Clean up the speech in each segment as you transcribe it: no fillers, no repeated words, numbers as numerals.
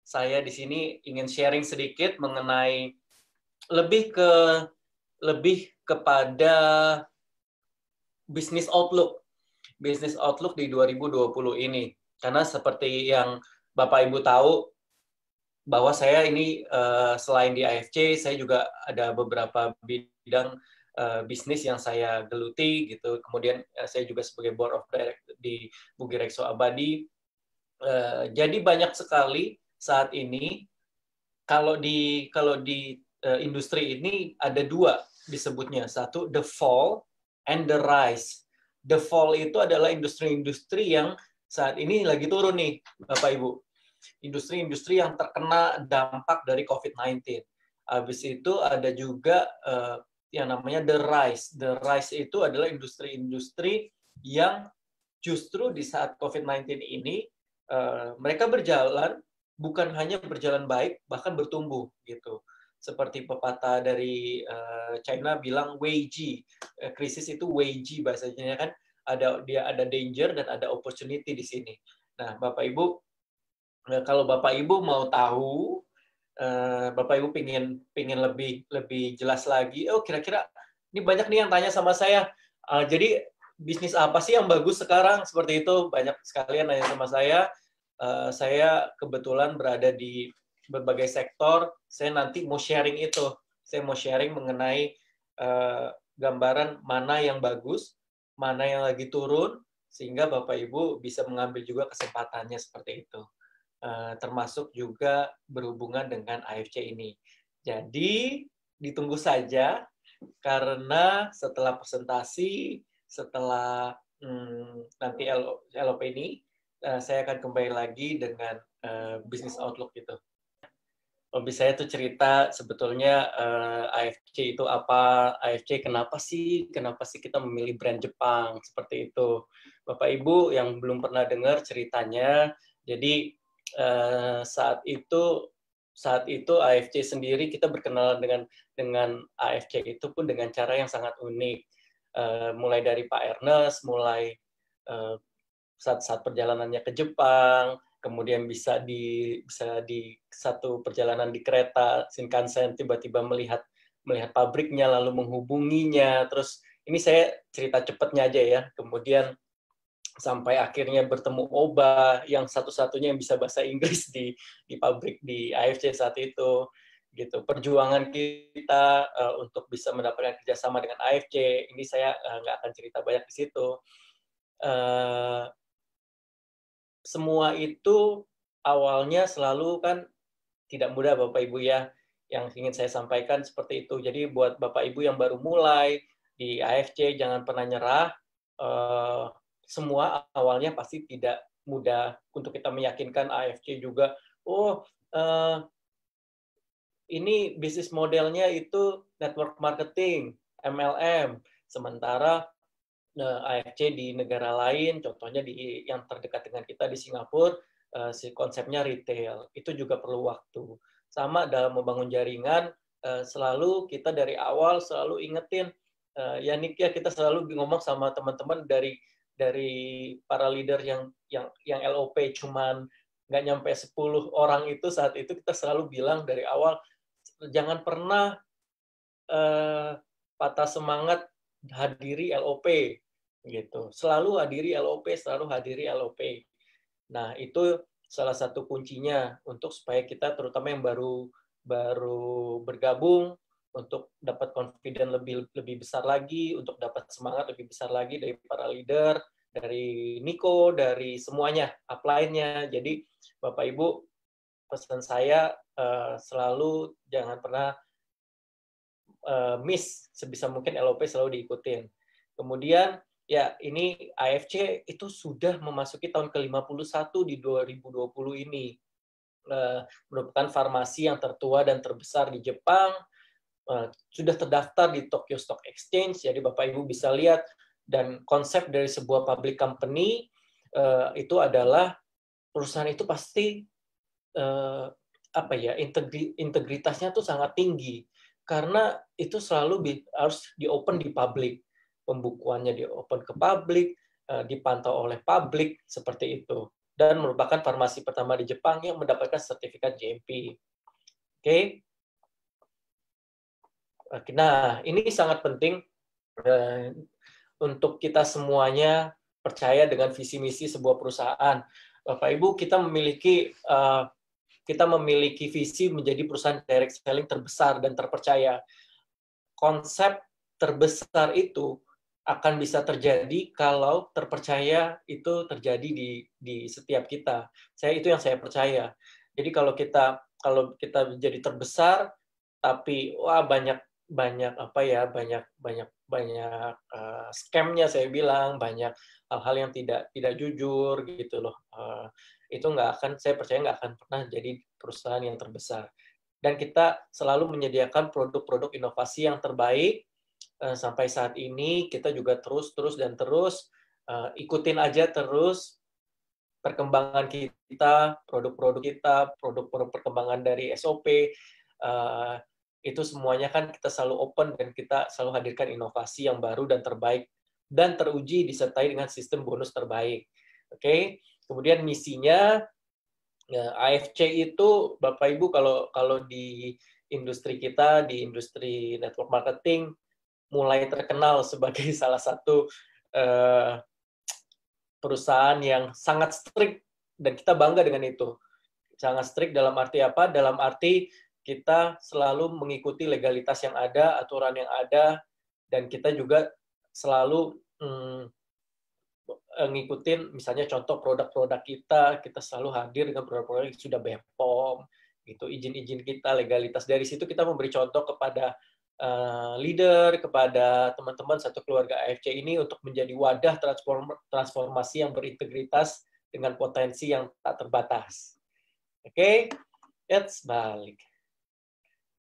saya di sini ingin sharing sedikit mengenai lebih kepada business outlook di 2020 ini. Karena seperti yang Bapak Ibu tahu, bahwa saya ini selain di AFC, saya juga ada beberapa bidang bisnis yang saya geluti gitu. Kemudian saya juga sebagai board of director di Bugirekso Abadi. Jadi banyak sekali saat ini kalau di industri ini ada dua disebutnya. Satu, the fall and the rise. The fall itu adalah industri-industri yang saat ini lagi turun nih, Bapak Ibu. Industri-industri yang terkena dampak dari COVID-19. Habis itu ada juga yang namanya the rise. The rise itu adalah industri-industri yang justru di saat COVID-19 ini mereka berjalan, bukan hanya berjalan baik, bahkan bertumbuh gitu. Seperti pepatah dari China bilang Weiji, krisis itu Weiji bahasanya kan, ada danger dan ada opportunity di sini. Nah, Bapak Ibu, kalau Bapak Ibu mau tahu, Bapak Ibu pingin lebih jelas lagi, oh kira-kira ini banyak nih yang tanya sama saya. Jadi bisnis apa sih yang bagus sekarang? Seperti itu, banyak sekalian nanya sama saya. Saya kebetulan berada di berbagai sektor. Saya nanti mau sharing itu. Saya mau sharing mengenai gambaran mana yang bagus, mana yang lagi turun, sehingga Bapak Ibu bisa mengambil juga kesempatannya seperti itu. Termasuk juga berhubungan dengan AFC ini. Jadi ditunggu saja, karena setelah presentasi, setelah nanti LOP ini, saya akan kembali lagi dengan business outlook itu. Hobi saya tuh cerita sebetulnya AFC itu apa, AFC kenapa sih kita memilih brand Jepang seperti itu. Bapak Ibu yang belum pernah dengar ceritanya, jadi saat itu AFC sendiri kita berkenalan dengan AFC itu pun dengan cara yang sangat unik. Mulai dari Pak Ernest, saat perjalanannya ke Jepang, kemudian bisa di satu perjalanan di kereta Shinkansen tiba-tiba melihat pabriknya lalu menghubunginya. Terus ini saya cerita cepatnya aja ya. Kemudian sampai akhirnya bertemu Oba yang satu-satunya yang bisa bahasa Inggris di pabrik di AFC saat itu gitu. Perjuangan kita untuk bisa mendapatkan kerjasama dengan AFC ini saya nggak akan cerita banyak di situ. Semua itu awalnya selalu kan tidak mudah Bapak Ibu ya. Yang ingin saya sampaikan seperti itu. Jadi buat Bapak Ibu yang baru mulai di AFC jangan pernah nyerah. Semua awalnya pasti tidak mudah untuk kita meyakinkan AFC juga. Oh, ini bisnis modelnya itu network marketing, MLM. Sementara AFC di negara lain, contohnya yang terdekat dengan kita di Singapura, si konsepnya retail. Itu juga perlu waktu. Sama dalam membangun jaringan, selalu kita dari awal selalu ingetin, ya Nick ya kita selalu ngomong sama teman-teman dari para leader yang LOP cuman nggak nyampe 10 orang itu, saat itu kita selalu bilang dari awal, jangan pernah patah semangat hadiri LOP gitu. Selalu hadiri LOP. Nah, itu salah satu kuncinya untuk supaya kita terutama yang baru bergabung untuk dapat confidence lebih besar lagi, untuk dapat semangat lebih besar lagi dari para leader, dari Nico, dari semuanya, upline-nya. Jadi Bapak Ibu, pesan saya selalu jangan pernah miss, sebisa mungkin LOP selalu diikutin. Kemudian ya ini AFC itu sudah memasuki tahun ke-51 di 2020 ini. Merupakan farmasi yang tertua dan terbesar di Jepang. Sudah terdaftar di Tokyo Stock Exchange, jadi Bapak Ibu bisa lihat. Dan konsep dari sebuah public company itu adalah perusahaan itu pasti integritasnya tuh sangat tinggi. Karena itu selalu harus di-open di publik. Pembukuannya di-open ke publik, dipantau oleh publik, seperti itu. dan merupakan farmasi pertama di Jepang yang mendapatkan sertifikat GMP. Oke. Nah, ini sangat penting untuk kita semuanya percaya dengan visi misi sebuah perusahaan. Bapak Ibu, kita memiliki visi menjadi perusahaan direct selling terbesar dan terpercaya. Konsep terbesar itu akan bisa terjadi kalau terpercaya itu terjadi di setiap kita. Itu yang saya percaya. Jadi kalau kita menjadi terbesar, tapi wah banyak scam-nya, saya bilang banyak hal-hal yang tidak jujur gitu loh. Itu saya percaya nggak akan pernah jadi perusahaan yang terbesar. Dan kita selalu menyediakan produk-produk inovasi yang terbaik. Sampai saat ini kita juga terus ikutin aja terus perkembangan kita, produk-produk kita, produk-produk perkembangan dari SOP, itu semuanya kan kita selalu open dan kita selalu hadirkan inovasi yang baru dan terbaik dan teruji disertai dengan sistem bonus terbaik. Oke. Kemudian misinya AFC itu Bapak Ibu kalau di industri kita, di industri network marketing mulai terkenal sebagai salah satu perusahaan yang sangat strict dan kita bangga dengan itu. Sangat strict dalam arti apa? Dalam arti kita selalu mengikuti legalitas yang ada, aturan yang ada, dan kita juga selalu ngikutin misalnya contoh produk-produk kita selalu hadir dengan produk-produk yang sudah BPOM, gitu, izin-izin kita, legalitas. Dari situ kita memberi contoh kepada leader, kepada teman-teman satu keluarga AFC ini untuk menjadi wadah transformasi yang berintegritas dengan potensi yang tak terbatas. Oke, let's balik.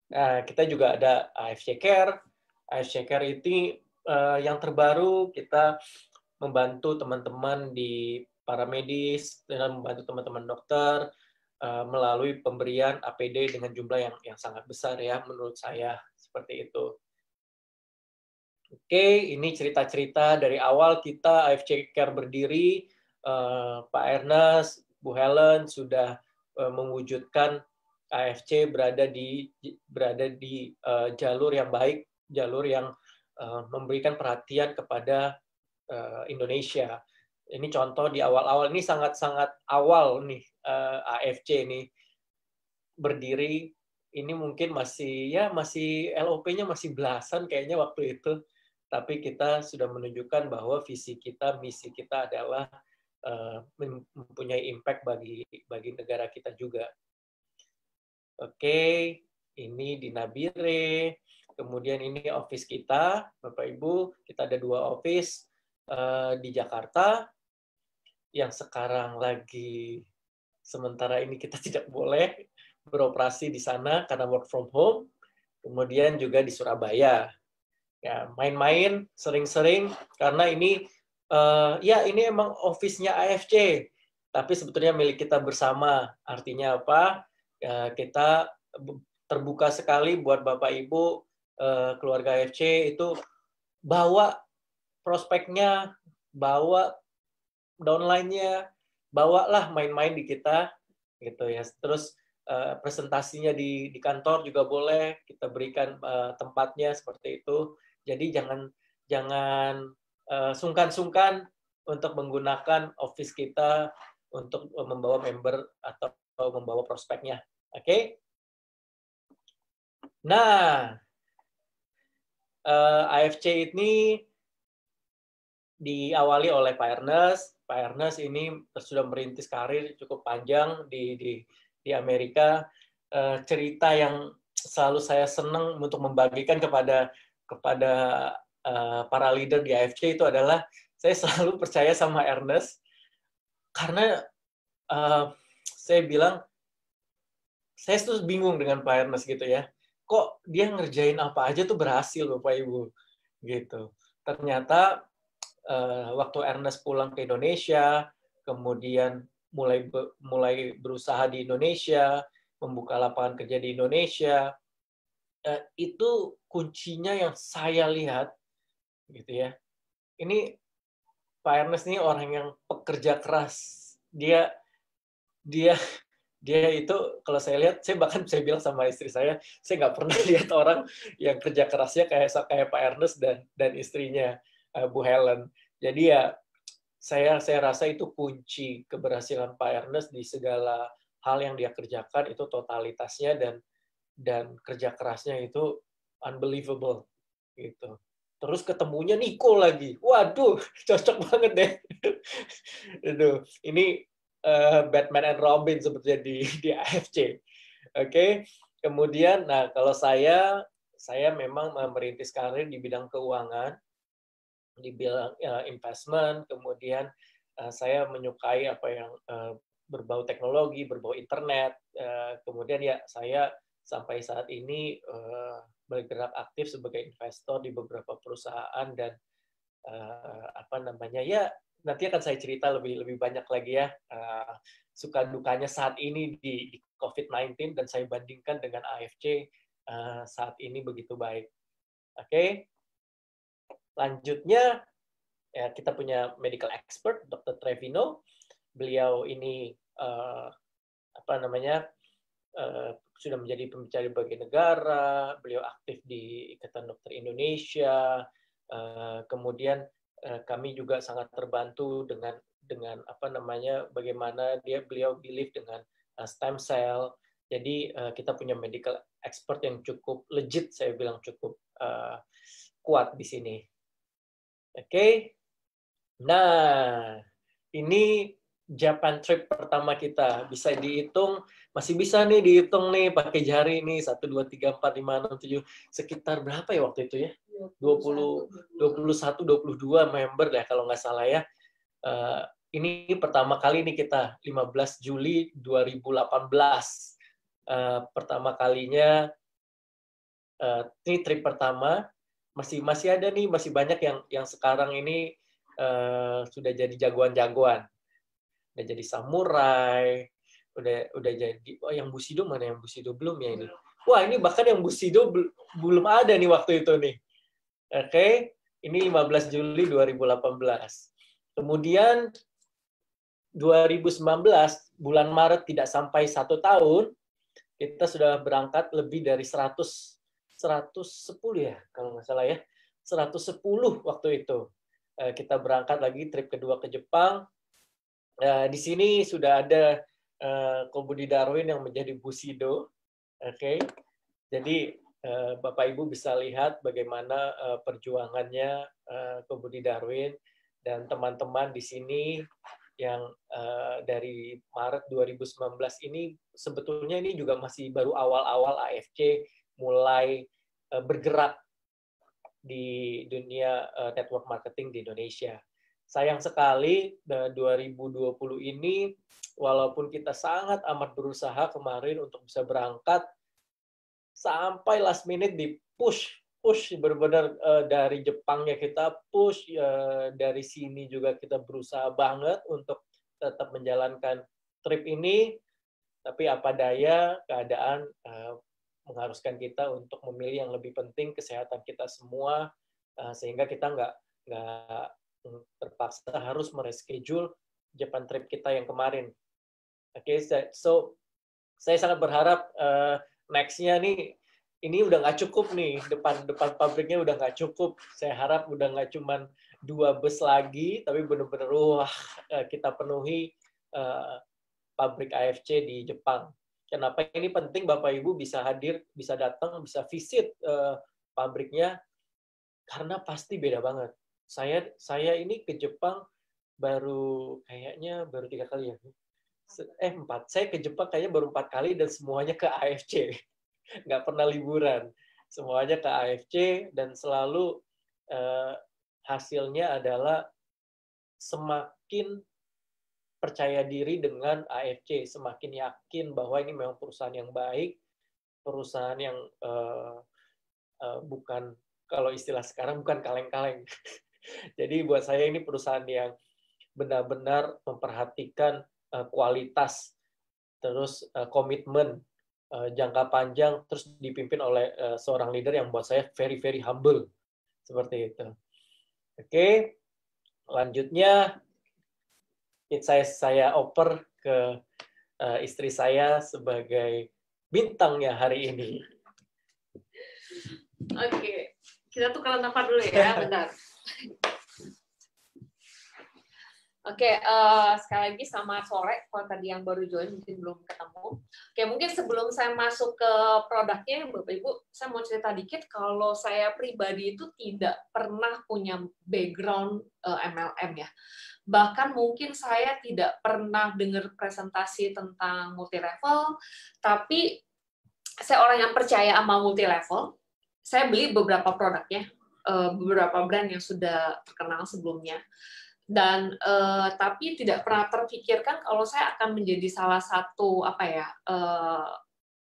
Nah, kita juga ada AFC Care. AFC Care ini yang terbaru, kita membantu teman-teman di paramedis dan membantu teman-teman dokter melalui pemberian APD dengan jumlah yang sangat besar ya, menurut saya seperti itu. Oke, ini cerita-cerita dari awal kita AFC Care berdiri. Pak Ernest, Bu Helen sudah mewujudkan AFC berada di jalur yang baik, jalur yang memberikan perhatian kepada Indonesia. Ini contoh di awal-awal, ini sangat-sangat awal nih AFC ini berdiri. Ini mungkin masih LOP-nya masih belasan kayaknya waktu itu, tapi kita sudah menunjukkan bahwa visi kita, misi kita adalah mempunyai impact bagi negara kita juga. Oke, ini di Nabire. Kemudian ini office kita, Bapak Ibu. Kita ada 2 office di Jakarta. Yang sekarang lagi sementara ini kita tidak boleh beroperasi di sana karena work from home. Kemudian juga di Surabaya. Ya, main-main sering-sering karena ini ini emang office-nya AFC, tapi sebetulnya milik kita bersama. Artinya apa? Kita terbuka sekali buat Bapak Ibu keluarga AFC itu bawa prospeknya, bawa downline-nya, bawalah main-main di kita gitu ya. Terus presentasinya di kantor juga boleh, kita berikan tempatnya seperti itu. Jadi jangan sungkan-sungkan untuk menggunakan office kita untuk membawa member atau membawa prospeknya. Oke? Nah, AFC ini diawali oleh Pak Ernest. Pak Ernest ini sudah merintis karir cukup panjang di Amerika. Cerita yang selalu saya senang untuk membagikan kepada para leader di AFC itu adalah saya selalu percaya sama Ernest karena saya bilang saya tuh bingung dengan Pak Ernest gitu ya. Kok dia ngerjain apa aja tuh berhasil Bapak Ibu gitu. Ternyata waktu Ernest pulang ke Indonesia, kemudian mulai berusaha di Indonesia, membuka lapangan kerja di Indonesia, itu kuncinya yang saya lihat gitu ya. Ini Pak Ernest ini orang yang pekerja keras. Dia dia dia itu kalau saya lihat, saya bilang sama istri saya nggak pernah lihat orang yang kerja kerasnya kayak Pak Ernest dan istrinya Bu Helen. Jadi ya saya rasa itu kunci keberhasilan Pak Ernest di segala hal yang dia kerjakan itu totalitasnya dan kerja kerasnya itu unbelievable gitu. Terus ketemunya Nico lagi. Waduh, cocok banget deh. Itu ini Batman and Robin sepertinya di AFC. Oke. Kemudian nah kalau saya memang merintis karir di bidang keuangan, di bidang investment, kemudian saya menyukai apa yang berbau teknologi, berbau internet, kemudian ya saya sampai saat ini bergerak aktif sebagai investor di beberapa perusahaan dan apa namanya ya nanti akan saya cerita lebih banyak lagi ya suka dukanya saat ini di COVID-19 dan saya bandingkan dengan AFC saat ini begitu baik. Oke. Lanjutnya ya kita punya medical expert Dr. Trevino. Beliau ini apa namanya sudah menjadi pembicara berbagai negara, beliau aktif di Ikatan Dokter Indonesia, kemudian kami juga sangat terbantu dengan apa namanya bagaimana beliau believe dengan stem cell. Jadi kita punya medical expert yang cukup legit, saya bilang cukup kuat di sini. Oke. Nah, ini Japan trip pertama kita. Bisa dihitung, masih bisa nih dihitung nih pakai jari nih 1 2 3 4 5 6 7 sekitar berapa ya waktu itu ya? 20 21 22 member deh kalau nggak salah ya. Ini pertama kali nih kita 15 Juli 2018. Pertama kalinya ini trip pertama masih ada nih, masih banyak yang sekarang ini sudah jadi jagoan-jagoan, udah jadi samurai, udah jadi yang Bushido mana, yang Bushido belum ya ini. Wah ini bahkan yang Bushido belum ada nih waktu itu nih. Oke, ini 15 Juli 2018. Kemudian 2019 bulan Maret tidak sampai 1 tahun kita sudah berangkat lebih dari 110 ya kalau nggak salah ya, 110 waktu itu. Kita berangkat lagi trip kedua ke Jepang. Di sini sudah ada Ko Budi Darwin yang menjadi Bushido. Oke. Jadi Bapak Ibu bisa lihat bagaimana perjuangannya Ko Budi Darwin dan teman-teman di sini yang dari Maret 2019 ini sebetulnya ini juga masih baru awal-awal AFC mulai bergerak di dunia network marketing di Indonesia. Sayang sekali 2020 ini walaupun kita sangat amat berusaha kemarin untuk bisa berangkat sampai last minute di push benar-benar dari Jepang ya kita push, dari sini juga kita berusaha banget untuk tetap menjalankan trip ini, tapi apa daya keadaan mengharuskan kita untuk memilih yang lebih penting kesehatan kita semua, sehingga kita nggak terpaksa harus mereschedule Japan trip kita yang kemarin. Oke, so saya sangat berharap next-nya nih ini udah nggak cukup nih, depan pabriknya udah nggak cukup. Saya harap udah nggak cuma 2 bus lagi, tapi benar-benar kita penuhi pabrik AFC di Jepang. Kenapa ini penting Bapak Ibu bisa hadir, bisa datang, bisa visit pabriknya, karena pasti beda banget. Saya ini ke Jepang kayaknya baru 3 kali ya. 4. Saya ke Jepang kayaknya baru 4 kali dan semuanya ke AFC. Nggak pernah liburan. Semuanya ke AFC dan selalu hasilnya adalah semakin percaya diri dengan AFC, semakin yakin bahwa ini memang perusahaan yang baik, perusahaan yang bukan, kalau istilah sekarang, bukan kaleng-kaleng. Jadi buat saya ini perusahaan yang benar-benar memperhatikan kualitas, terus komitmen jangka panjang, terus dipimpin oleh seorang leader yang buat saya very very humble, seperti itu. Oke, lanjutnya saya oper ke istri saya sebagai bintangnya hari ini. Oke, kita tukeran tempat dulu ya, bentar. Oke, sekali lagi selamat sore. Kalau tadi yang baru join mungkin belum ketemu. Oke, mungkin sebelum saya masuk ke produknya, Bapak Ibu, saya mau cerita dikit kalau saya pribadi itu tidak pernah punya background MLM ya. Bahkan mungkin saya tidak pernah dengar presentasi tentang multi level, tapi saya orang yang percaya sama multi level. Saya beli beberapa produknya, beberapa brand yang sudah terkenal sebelumnya. Dan tapi tidak pernah terpikirkan kalau saya akan menjadi salah satu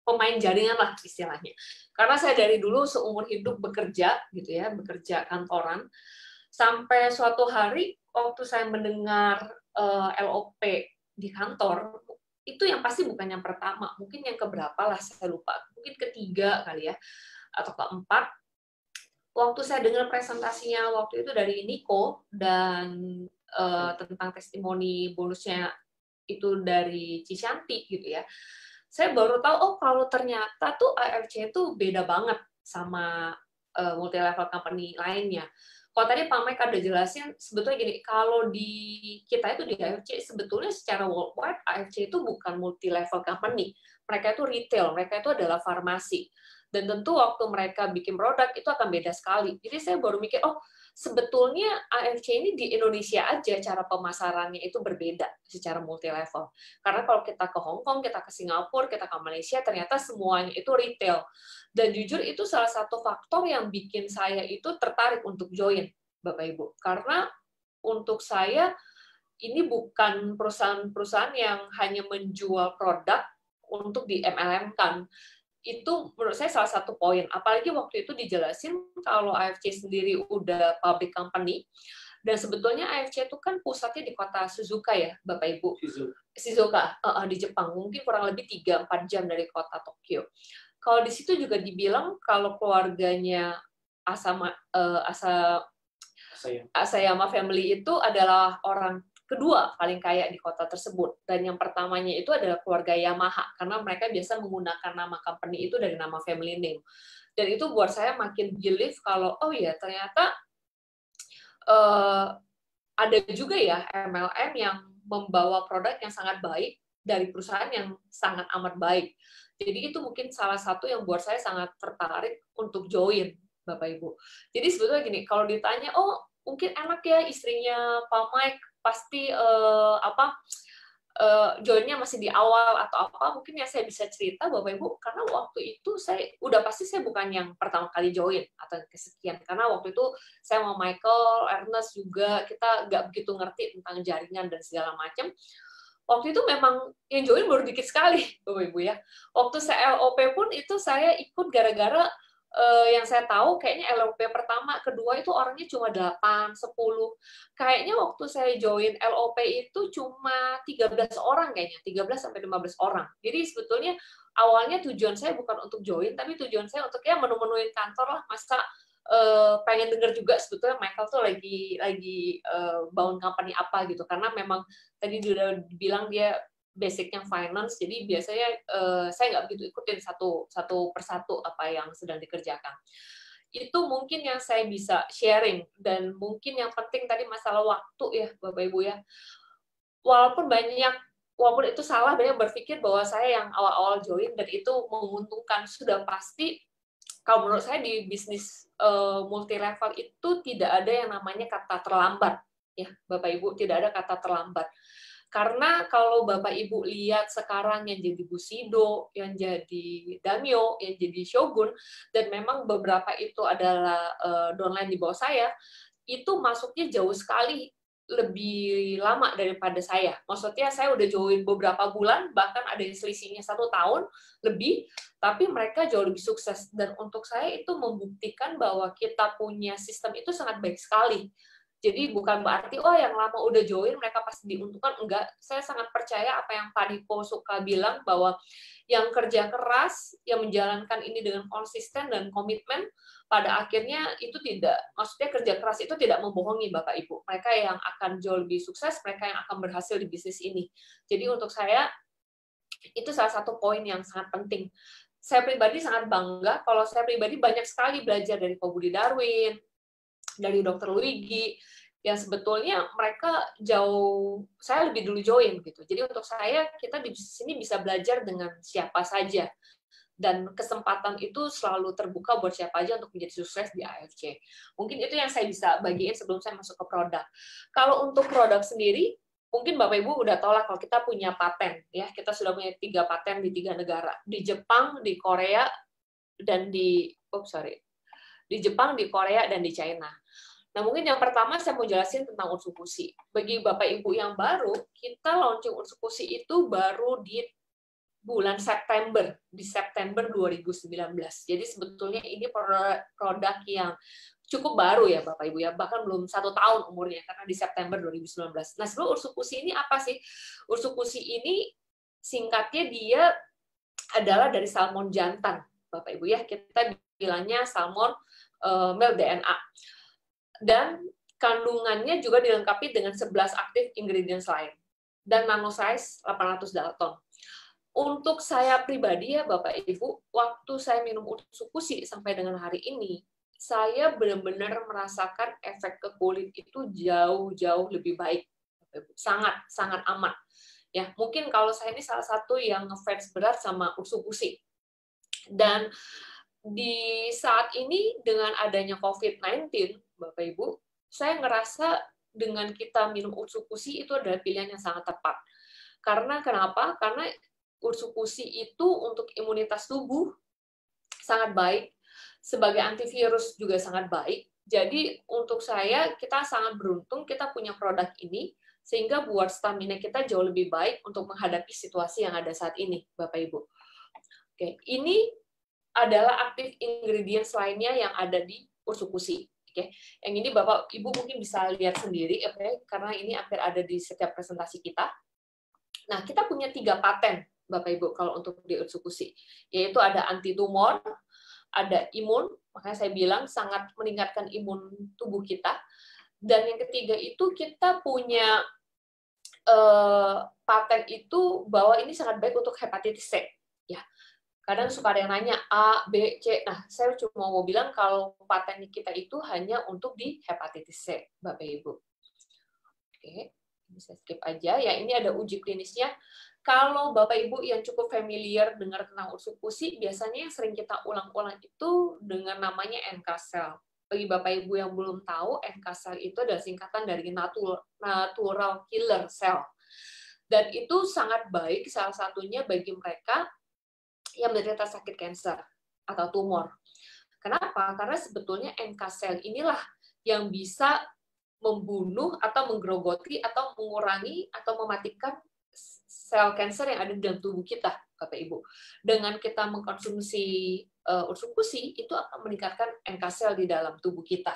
pemain jaringan lah istilahnya. Karena saya dari dulu seumur hidup bekerja gitu ya, bekerja kantoran sampai suatu hari waktu saya mendengar LOP di kantor itu yang pasti bukan yang pertama, mungkin yang keberapa lah saya lupa, mungkin ketiga kali ya atau keempat. Waktu saya dengar presentasinya waktu itu dari Niko dan tentang testimoni bonusnya itu dari Cishanti gitu ya, saya baru tahu oh kalau ternyata tuh AFC itu beda banget sama multi level company lainnya. Kalau tadi Pak Mike ada jelasin sebetulnya gini, kalau di kita itu di AFC sebetulnya secara worldwide AFC itu bukan multi level company, mereka itu retail, mereka itu adalah farmasi. Dan tentu waktu mereka bikin produk itu akan beda sekali. Jadi saya baru mikir, oh sebetulnya AFC ini di Indonesia aja cara pemasarannya itu berbeda secara multi level. Karena kalau kita ke Hong Kong, kita ke Singapura, kita ke Malaysia, ternyata semuanya itu retail. Dan jujur itu salah satu faktor yang bikin saya itu tertarik untuk join, Bapak Ibu. Karena untuk saya ini bukan perusahaan-perusahaan yang hanya menjual produk untuk di MLM-kan. Itu menurut saya salah satu poin. Apalagi waktu itu dijelasin kalau AFC sendiri udah public company, dan sebetulnya AFC itu kan pusatnya di kota Suzuka ya, Bapak Ibu. Shizuoka, di Jepang. Mungkin kurang lebih 3-4 jam dari kota Tokyo. Kalau di situ juga dibilang kalau keluarganya Asayama family itu adalah orang kedua paling kaya di kota tersebut. Dan yang pertamanya itu adalah keluarga Yamaha, karena mereka biasa menggunakan nama company itu dari nama family name. Dan itu buat saya makin believe kalau, oh ya ternyata ada juga ya MLM yang membawa produk yang sangat baik dari perusahaan yang sangat amat baik. Jadi itu mungkin salah satu yang buat saya sangat tertarik untuk join, Bapak Ibu. Jadi sebetulnya gini, kalau ditanya, oh mungkin enak ya istrinya Pak Mike pasti joinnya masih di awal atau apa, mungkin ya saya bisa cerita Bapak Ibu, karena waktu itu saya pasti saya bukan yang pertama kali join atau kesekian, karena waktu itu saya sama Michael, Ernest juga kita nggak begitu ngerti tentang jaringan dan segala macam. Waktu itu memang yang join baru dikit sekali, Bapak Ibu ya. Waktu saya LOP pun itu saya ikut gara-gara yang saya tahu kayaknya LOP pertama, kedua itu orangnya cuma 8, 10. Kayaknya waktu saya join LOP itu cuma 13 orang kayaknya, 13 sampai 15 orang. Jadi sebetulnya awalnya tujuan saya bukan untuk join, tapi tujuan saya untuk ya menu-menuin kantor lah, masa pengen denger juga sebetulnya Michael tuh lagi bangun company apa gitu, karena memang tadi udah dibilang dia basicnya finance, jadi biasanya saya nggak begitu ikutin satu persatu apa yang sedang dikerjakan. Itu mungkin yang saya bisa sharing, dan mungkin yang penting tadi masalah waktu ya Bapak Ibu ya. Walaupun itu salah, banyak berpikir bahwa saya yang awal-awal join dan itu menguntungkan, sudah pasti kalau menurut saya di bisnis multi level itu tidak ada yang namanya kata terlambat ya Bapak Ibu, tidak ada kata terlambat. Karena kalau Bapak Ibu lihat sekarang yang jadi Bushido, yang jadi Daimyo, yang jadi Shogun, dan memang beberapa itu adalah downline di bawah saya, itu masuknya jauh sekali lebih lama daripada saya. Maksudnya saya udah join beberapa bulan, bahkan ada yang selisihnya 1 tahun lebih, tapi mereka jauh lebih sukses. Dan untuk saya itu membuktikan bahwa kita punya sistem itu sangat baik sekali. Jadi bukan berarti, oh yang lama udah join, mereka pasti diuntungkan. Enggak, saya sangat percaya apa yang Pak Niko suka bilang, bahwa yang kerja keras, yang menjalankan ini dengan konsisten dan komitmen, pada akhirnya itu tidak, maksudnya kerja keras itu tidak membohongi Bapak Ibu. Mereka yang akan jauh lebih sukses, mereka yang akan berhasil di bisnis ini. Jadi untuk saya, Itu salah satu poin yang sangat penting. Saya pribadi sangat bangga kalau saya pribadi banyak sekali belajar dari Pak Budi Darwin, dari Dr. Luigi, yang sebetulnya mereka jauh, saya lebih dulu join gitu. Jadi untuk saya, kita di sini bisa belajar dengan siapa saja. Dan kesempatan itu selalu terbuka buat siapa aja untuk menjadi sukses di AFC. Mungkin itu yang saya bisa bagiin sebelum saya masuk ke produk. Kalau untuk produk sendiri, mungkin Bapak Ibu udah tahu lah kalau kita punya paten, ya kita sudah punya 3 paten di 3 negara, di Jepang, di Korea, dan di Jepang, di Korea, dan di China. Nah, mungkin yang pertama saya mau jelasin tentang Utsukushi. Bagi Bapak Ibu yang baru, kita launching Utsukushi itu baru di bulan September, di September 2019. Jadi sebetulnya ini produk yang cukup baru ya Bapak Ibu ya, bahkan belum 1 tahun umurnya karena di September 2019. Nah, sebelum Utsukushi ini apa sih? Utsukushi ini singkatnya dia adalah dari salmon jantan, Bapak Ibu ya. Kita bilangnya salmon male DNA. Dan kandungannya juga dilengkapi dengan 11 active ingredients lain. Dan nanosize 800 dalton. Untuk saya pribadi ya Bapak Ibu, waktu saya minum Utsukushi sampai dengan hari ini, saya benar-benar merasakan efek ke kulit itu jauh-jauh lebih baik. Sangat aman. Ya, mungkin kalau saya ini salah satu yang ngefans berat sama Utsukushi. Dan di saat ini dengan adanya COVID-19, Bapak Ibu, saya ngerasa dengan kita minum Utsukushi itu adalah pilihan yang sangat tepat. Karena kenapa? Karena Utsukushi itu untuk imunitas tubuh sangat baik, sebagai antivirus juga sangat baik. Jadi untuk saya, kita sangat beruntung kita punya produk ini, sehingga buat stamina kita jauh lebih baik untuk menghadapi situasi yang ada saat ini, Bapak Ibu. Oke, ini adalah active ingredients lainnya yang ada di Utsukushi. Oke, yang ini Bapak Ibu mungkin bisa lihat sendiri, oke, karena ini hampir ada di setiap presentasi kita. Nah, kita punya 3 paten, Bapak Ibu, kalau untuk di Utsukushi, yaitu ada anti tumor, ada imun, makanya saya bilang sangat meningkatkan imun tubuh kita, dan yang ketiga itu kita punya paten itu bahwa ini sangat baik untuk hepatitis C. Ya, kadang suka ada yang nanya A, B, C. Nah, saya cuma mau bilang kalau paten kita itu hanya untuk di hepatitis C, Bapak Ibu. Oke, bisa skip aja. Ya, ini ada uji klinisnya. Kalau Bapak Ibu yang cukup familiar dengar tentang Utsukushi, biasanya yang sering kita ulang-ulang itu dengan namanya NK cell. Bagi Bapak Ibu yang belum tahu, NK cell itu adalah singkatan dari natural killer cell. Dan itu sangat baik salah satunya bagi mereka yang menderita sakit kanker atau tumor. Kenapa? Karena sebetulnya NK cell inilah yang bisa membunuh atau menggerogoti atau mengurangi atau mematikan sel kanker yang ada di dalam tubuh kita, Bapak Ibu. Dengan kita mengkonsumsi Utsukushi, itu akan meningkatkan NK sel di dalam tubuh kita.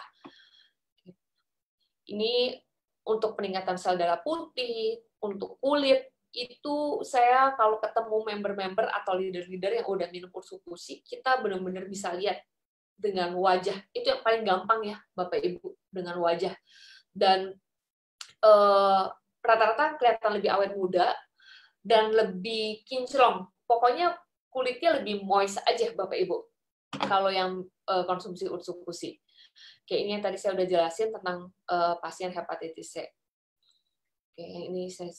Ini untuk peningkatan sel darah putih, untuk kulit, itu saya kalau ketemu member-member atau leader-leader yang udah minum Utsukushi, kita benar-benar bisa lihat dengan wajah. Itu yang paling gampang ya, Bapak Ibu, dengan wajah. Dan rata-rata kelihatan lebih awet muda, dan lebih kinclong. Pokoknya kulitnya lebih moist aja, Bapak Ibu, kalau yang konsumsi Utsukushi. Oke, ini yang tadi saya udah jelasin tentang pasien hepatitis C. Oke, ini saya,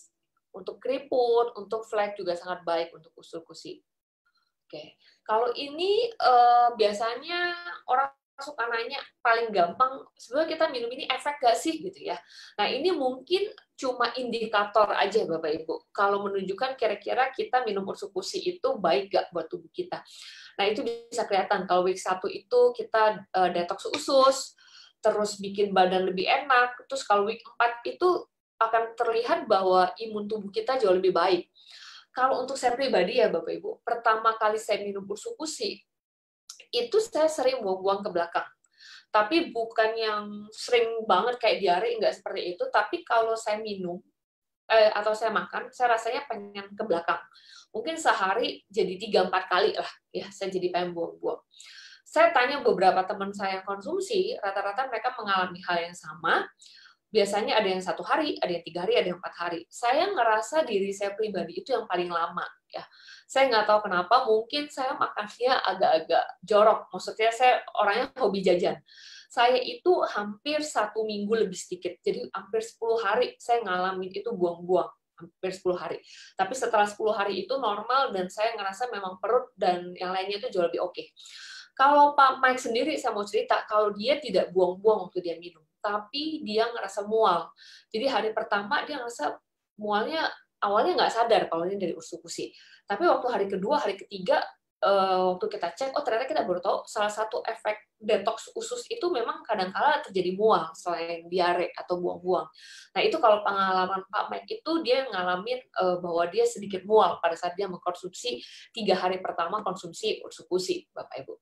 untuk keriput, untuk flek juga sangat baik untuk Utsukushi. Oke, kalau ini biasanya orang suka nanya paling gampang, sebenarnya kita minum ini efek nggak sih gitu ya. Nah, ini mungkin cuma indikator aja Bapak Ibu, kalau menunjukkan kira-kira kita minum Utsukushi itu baik nggak buat tubuh kita. Nah, itu bisa kelihatan kalau week 1 itu kita detox usus, terus bikin badan lebih enak, terus kalau week 4 itu akan terlihat bahwa imun tubuh kita jauh lebih baik. Kalau untuk saya pribadi ya Bapak Ibu, pertama kali saya minum Utsukushi, itu saya sering buang-buang ke belakang. Tapi bukan yang sering banget kayak diare, nggak seperti itu. Tapi kalau saya minum, atau saya makan, saya rasanya pengen ke belakang. Mungkin sehari jadi 3-4 kali lah, ya saya jadi pengen buang-buang. Saya tanya beberapa teman saya yang konsumsi, rata-rata mereka mengalami hal yang sama, Biasanya ada yang 1 hari, ada yang 3 hari, ada yang 4 hari. Saya ngerasa diri saya pribadi itu yang paling lama, ya. Saya nggak tahu kenapa, mungkin saya makannya agak-agak jorok. Maksudnya saya orangnya hobi jajan. Saya itu hampir 1 minggu lebih sedikit. Jadi hampir 10 hari saya ngalamin itu buang-buang. Hampir 10 hari. Tapi setelah 10 hari itu normal dan saya ngerasa memang perut dan yang lainnya itu jauh lebih oke. Kalau Pak Mike sendiri, saya mau cerita, kalau dia tidak buang-buang waktu dia minum, tapi dia ngerasa mual. Jadi hari pertama dia ngerasa mualnya, awalnya nggak sadar kalau ini dari usus-usus. Tapi waktu hari kedua, hari ketiga, waktu kita cek, oh ternyata kita baru tahu salah satu efek detox usus itu memang kadang-kala terjadi mual selain diare atau buang-buang. Nah itu kalau pengalaman Pak Mike itu dia ngalamin bahwa dia sedikit mual pada saat dia mengkonsumsi 3 hari pertama konsumsi usus-usus, Bapak Ibu.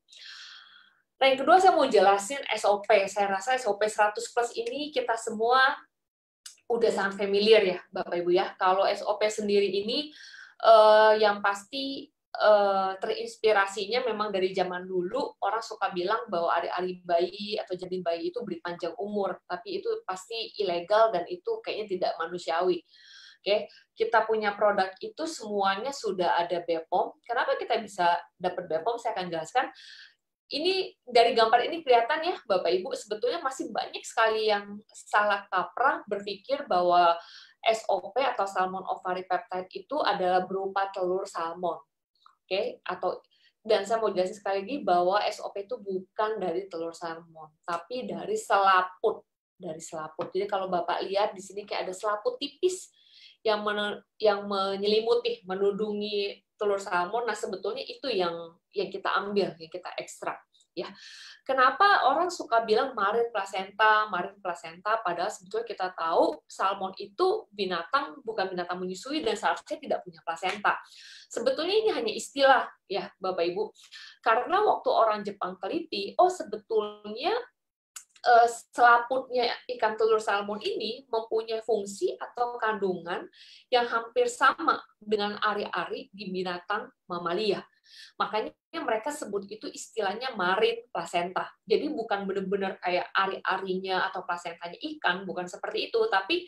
Nah yang kedua saya mau jelasin SOP. Saya rasa SOP 100 plus ini kita semua udah sangat familiar ya Bapak Ibu ya. Kalau SOP sendiri ini yang pasti terinspirasinya memang dari zaman dulu orang suka bilang bahwa ari-ari bayi atau janin bayi itu beri panjang umur, tapi itu pasti ilegal dan itu kayaknya tidak manusiawi. Oke, kita punya produk itu semuanya sudah ada BPOM. Kenapa kita bisa dapat BPOM? Saya akan jelaskan. Ini dari gambar ini kelihatan ya Bapak Ibu, sebetulnya masih banyak sekali yang salah kaprah berpikir bahwa SOP atau salmon ovary peptide itu adalah berupa telur salmon. Oke, atau dan saya mau jelasin sekali lagi bahwa SOP itu bukan dari telur salmon, tapi dari selaput, Jadi kalau Bapak lihat di sini kayak ada selaput tipis yang menyelimuti, menudungi telur salmon. Nah, sebetulnya itu yang kita ambil, yang kita ekstrak. Ya, kenapa orang suka bilang marine placenta, padahal sebetulnya kita tahu salmon itu bukan binatang menyusui dan seharusnya tidak punya plasenta. Sebetulnya ini hanya istilah ya Bapak Ibu. Karena waktu orang Jepang teliti, sebetulnya selaputnya ikan telur salmon ini mempunyai fungsi atau kandungan yang hampir sama dengan ari-ari di binatang mamalia. Makanya mereka sebut itu istilahnya marine placenta. Jadi bukan benar-benar kayak ari-arinya atau plasentanya ikan, bukan seperti itu, tapi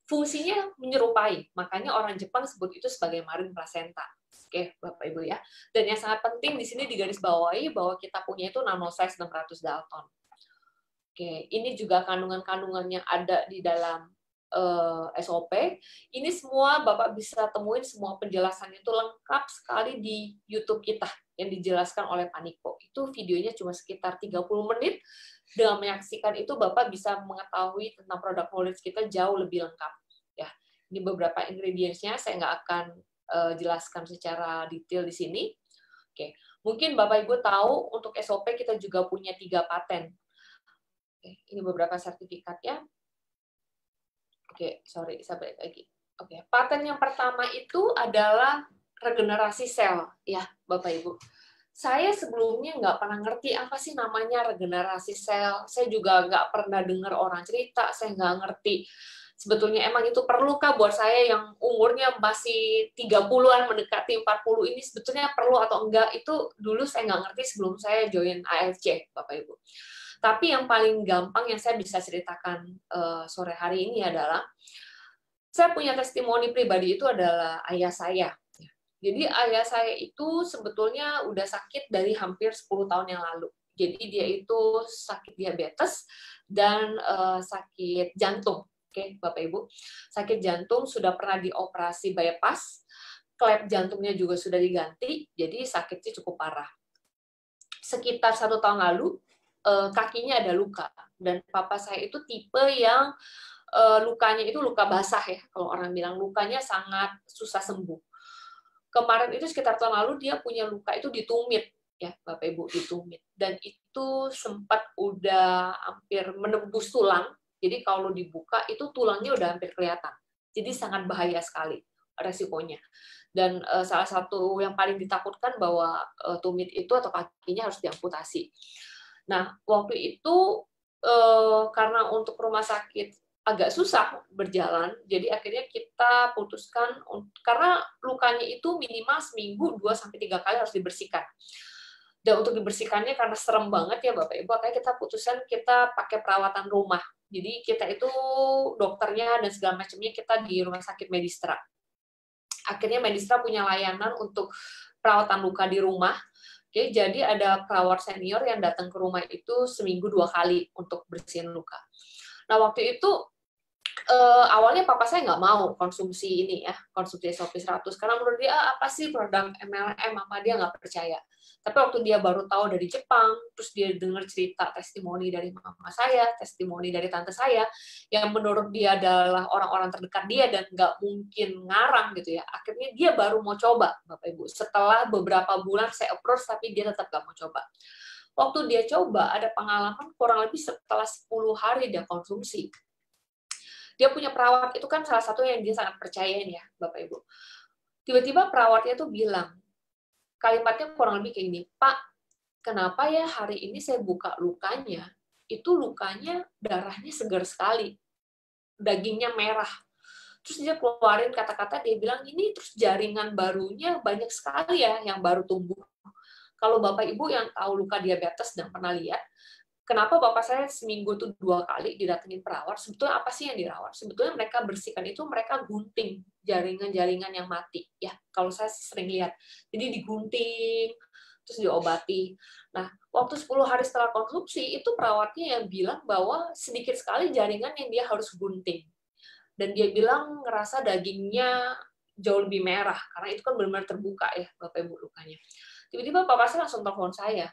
fungsinya menyerupai. Makanya orang Jepang sebut itu sebagai marine placenta. Oke, Bapak Ibu ya. Dan yang sangat penting di sini digarisbawahi bahwa kita punya itu nanosize 600 Dalton. Oke, ini juga kandungan-kandungan yang ada di dalam SOP. Ini semua Bapak bisa temuin semua penjelasannya itu lengkap sekali di YouTube kita yang dijelaskan oleh Paniko. Itu videonya cuma sekitar 30 menit. Dengan menyaksikan itu Bapak bisa mengetahui tentang produk knowledge kita jauh lebih lengkap. Ya, ini beberapa ingredients-nya saya nggak akan jelaskan secara detail di sini. Oke, mungkin Bapak Ibu tahu untuk SOP kita juga punya 3 paten. Oke, ini beberapa sertifikat ya. Oke, sorry, saya balik lagi. Oke, paten yang pertama itu adalah regenerasi sel, ya, Bapak Ibu. Saya sebelumnya nggak pernah ngerti apa sih namanya regenerasi sel. Saya juga nggak pernah dengar orang cerita, saya nggak ngerti. Sebetulnya emang itu perlukah buat saya yang umurnya masih 30-an mendekati 40 ini, sebetulnya perlu atau enggak, itu dulu saya nggak ngerti sebelum saya join AFC, Bapak Ibu. Tapi yang paling gampang yang saya bisa ceritakan sore hari ini adalah, saya punya testimoni pribadi itu adalah ayah saya. Jadi ayah saya itu sebetulnya udah sakit dari hampir 10 tahun yang lalu. Jadi dia itu sakit diabetes dan sakit jantung. Oke, Bapak Ibu. Sakit jantung, sudah pernah dioperasi bypass, klep jantungnya juga sudah diganti, jadi sakitnya cukup parah. Sekitar 1 tahun lalu, kakinya ada luka, dan papa saya itu tipe yang lukanya itu luka basah ya, kalau orang bilang lukanya sangat susah sembuh. Kemarin itu sekitar tahun lalu dia punya luka itu di tumit ya Bapak Ibu, di tumit, dan itu sempat udah hampir menembus tulang, jadi kalau dibuka itu tulangnya udah hampir kelihatan, jadi sangat bahaya sekali resikonya. Dan salah satu yang paling ditakutkan bahwa tumit itu atau kakinya harus diamputasi. Nah, waktu itu karena untuk rumah sakit agak susah berjalan, jadi akhirnya kita putuskan, karena lukanya itu minimal seminggu 2-3 kali harus dibersihkan. Dan untuk dibersihkannya karena serem banget ya Bapak Ibu, makanya kita putuskan kita pakai perawatan rumah. Jadi kita itu dokternya dan segala macamnya kita di rumah sakit Medistra. Akhirnya Medistra punya layanan untuk perawatan luka di rumah. Oke, jadi ada perawat senior yang datang ke rumah itu seminggu 2 kali untuk bersihin luka. Nah, waktu itu awalnya papa saya nggak mau konsumsi ini ya, konsumsi SOP 100, karena menurut dia apa sih produk MLM, apa dia nggak percaya. Tapi waktu dia baru tahu dari Jepang, terus dia dengar cerita testimoni dari mama saya, testimoni dari tante saya, yang menurut dia adalah orang-orang terdekat dia dan nggak mungkin ngarang gitu ya. Akhirnya dia baru mau coba, Bapak Ibu. Setelah beberapa bulan saya approach, tapi dia tetap nggak mau coba. Waktu dia coba, ada pengalaman kurang lebih setelah 10 hari dia konsumsi. Dia punya perawat, itu kan salah satu yang dia sangat percayain ya, Bapak Ibu. Tiba-tiba perawatnya tuh bilang, kalimatnya kurang lebih kayak gini, Pak, kenapa ya hari ini saya buka lukanya, itu lukanya darahnya segar sekali, dagingnya merah. Terus dia keluarin kata-kata, dia bilang, ini terus jaringan barunya banyak sekali ya yang baru tumbuh. Kalau Bapak Ibu yang tahu luka diabetes dan pernah lihat, kenapa bapak saya seminggu tuh 2 kali didatengin perawat, sebetulnya apa sih yang dirawat? Sebetulnya mereka bersihkan itu, mereka gunting jaringan-jaringan yang mati. Ya, kalau saya sering lihat. Jadi digunting, terus diobati. Nah, waktu 10 hari setelah konsumsi, itu perawatnya yang bilang bahwa sedikit sekali jaringan yang dia harus gunting. Dan dia bilang ngerasa dagingnya jauh lebih merah, karena itu kan benar-benar terbuka ya, Bapak Ibu lukanya. Tiba-tiba papa saya langsung telepon saya.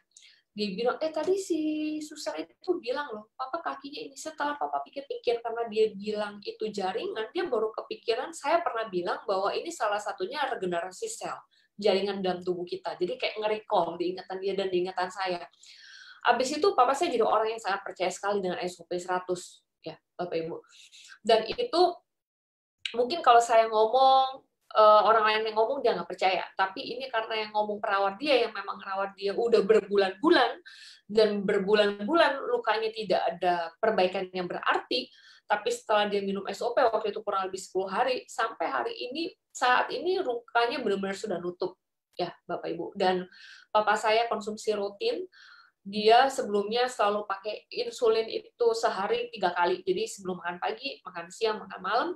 Dia bilang, tadi si suster itu bilang loh, papa kakinya ini. Setelah papa pikir-pikir, karena dia bilang itu jaringan, dia baru kepikiran, saya pernah bilang bahwa ini salah satunya regenerasi sel, jaringan dalam tubuh kita. Jadi kayak nge-recall di ingatan dia dan di ingatan saya. Abis itu, papa saya jadi orang yang sangat percaya sekali dengan SOP 100, ya, Bapak Ibu. Dan itu, mungkin kalau saya ngomong, orang lain yang ngomong dia nggak percaya, tapi ini karena yang ngomong perawat dia, yang memang merawat dia udah berbulan-bulan, dan berbulan-bulan lukanya tidak ada perbaikan yang berarti, tapi setelah dia minum SOP waktu itu kurang lebih 10 hari, sampai hari ini, saat ini lukanya benar-benar sudah nutup, ya Bapak Ibu. Dan papa saya konsumsi rutin, dia sebelumnya selalu pakai insulin itu sehari 3 kali, jadi sebelum makan pagi, makan siang, makan malam.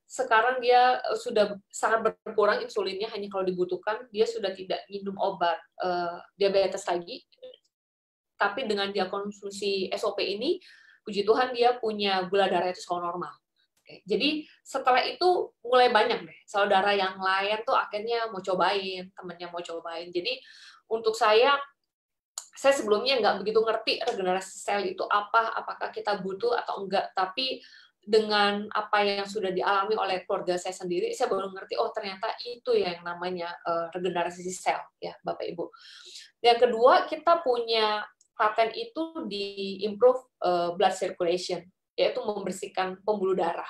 Sekarang dia sudah sangat berkurang insulinnya, hanya kalau dibutuhkan. Dia sudah tidak minum obat diabetes lagi, tapi dengan dia konsumsi SOP ini, puji Tuhan dia punya gula darah itu selalu normal. Oke. Jadi setelah itu mulai banyak deh saudara yang lain tuh akhirnya mau cobain, temennya mau cobain. Jadi untuk saya sebelumnya nggak begitu ngerti regenerasi sel itu apa, apakah kita butuh atau enggak, tapi dengan apa yang sudah dialami oleh keluarga saya sendiri, saya baru ngerti, oh ternyata itu yang namanya regenerasi sel, ya Bapak Ibu. Yang kedua, kita punya paten itu di improve blood circulation, yaitu membersihkan pembuluh darah.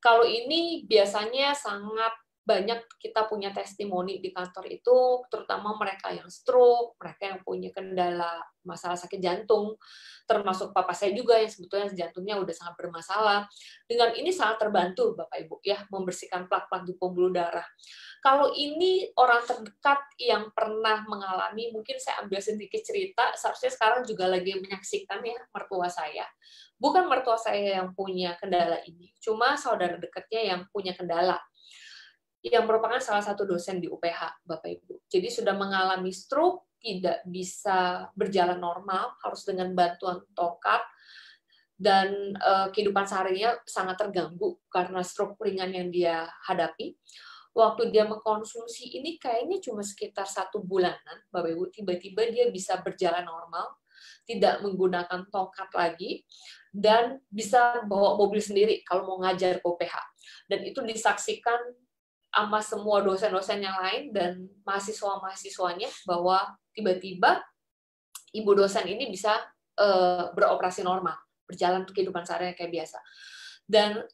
Kalau ini biasanya sangat banyak kita punya testimoni di kantor itu, terutama mereka yang stroke, mereka yang punya kendala masalah sakit jantung, termasuk papa saya juga yang sebetulnya jantungnya udah sangat bermasalah. Dengan ini sangat terbantu Bapak Ibu ya, membersihkan plak-plak di pembuluh darah. Kalau ini orang terdekat yang pernah mengalami, mungkin saya ambil sedikit cerita, seharusnya sekarang juga lagi menyaksikan ya mertua saya. Bukan mertua saya yang punya kendala ini, cuma saudara dekatnya yang punya kendala, yang merupakan salah satu dosen di UPH, Bapak Ibu. Jadi sudah mengalami stroke, tidak bisa berjalan normal, harus dengan bantuan tongkat, dan kehidupan seharinya sangat terganggu karena stroke ringan yang dia hadapi. Waktu dia mengkonsumsi ini kayaknya cuma sekitar 1 bulanan, Bapak Ibu, tiba-tiba dia bisa berjalan normal, tidak menggunakan tongkat lagi, dan bisa bawa mobil sendiri kalau mau ngajar ke UPH. Dan itu disaksikan sama semua dosen-dosen yang lain dan mahasiswa-mahasiswanya bahwa tiba-tiba ibu dosen ini bisa beroperasi normal, berjalan untuk kehidupan sehari-hari kayak biasa. Dan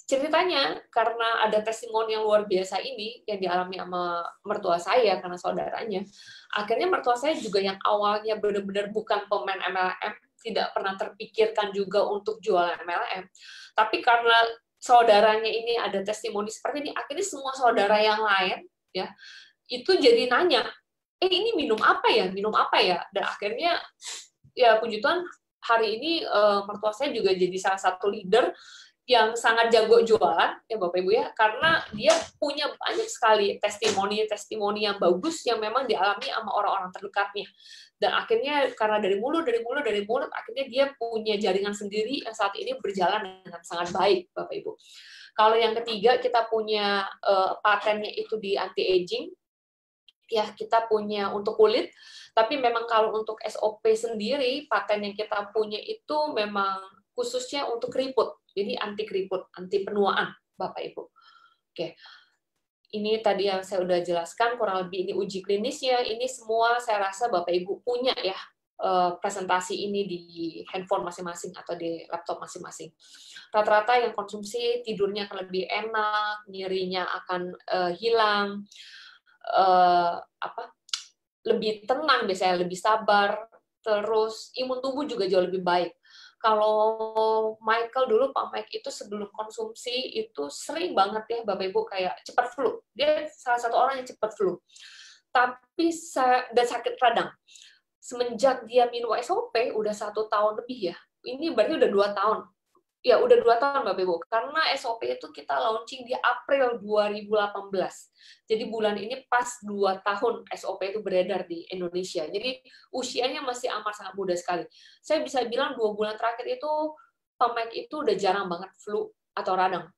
ceritanya karena ada testimoni yang luar biasa ini yang dialami sama mertua saya karena saudaranya, akhirnya mertua saya juga yang awalnya benar-benar bukan pemain MLM, tidak pernah terpikirkan juga untuk jualan MLM, tapi karena saudaranya ini ada testimoni seperti ini, akhirnya semua saudara yang lain ya itu jadi nanya, ini minum apa ya, dan akhirnya ya puji Tuhan hari ini mertua saya juga jadi salah satu leader yang sangat jago jualan, ya Bapak Ibu ya, karena dia punya banyak sekali testimoni yang bagus yang memang dialami sama orang-orang terdekatnya. Dan akhirnya karena dari mulut, akhirnya dia punya jaringan sendiri yang saat ini berjalan dengan sangat baik, Bapak Ibu. Kalau yang ketiga, kita punya patennya itu di anti-aging, ya kita punya untuk kulit, tapi memang kalau untuk SOP sendiri, paten yang kita punya itu memang khususnya untuk keriput, jadi anti keriput, anti penuaan, Bapak Ibu. Oke, ini tadi yang saya udah jelaskan, kurang lebih ini uji klinisnya, ini semua saya rasa Bapak Ibu punya ya, presentasi ini di handphone masing-masing atau di laptop masing-masing. Rata-rata yang konsumsi tidurnya akan lebih enak, nyerinya akan hilang, lebih tenang biasanya, lebih sabar, terus imun tubuh juga jauh lebih baik. Kalau Michael dulu, Pak Mike itu sebelum konsumsi itu sering banget ya Bapak Ibu kayak cepat flu. Dia salah satu orang yang cepat flu. Tapi dan sakit radang. Semenjak dia minum SOP udah 1 tahun lebih ya. Ini berarti udah 2 tahun. Ya, udah 2 tahun Bapak Ibu. Karena SOP itu kita launching di April 2018. Jadi bulan ini pas 2 tahun SOP itu beredar di Indonesia. Jadi usianya masih amat sangat muda sekali. Saya bisa bilang 2 bulan terakhir itu Pak Mike itu udah jarang banget flu atau radang.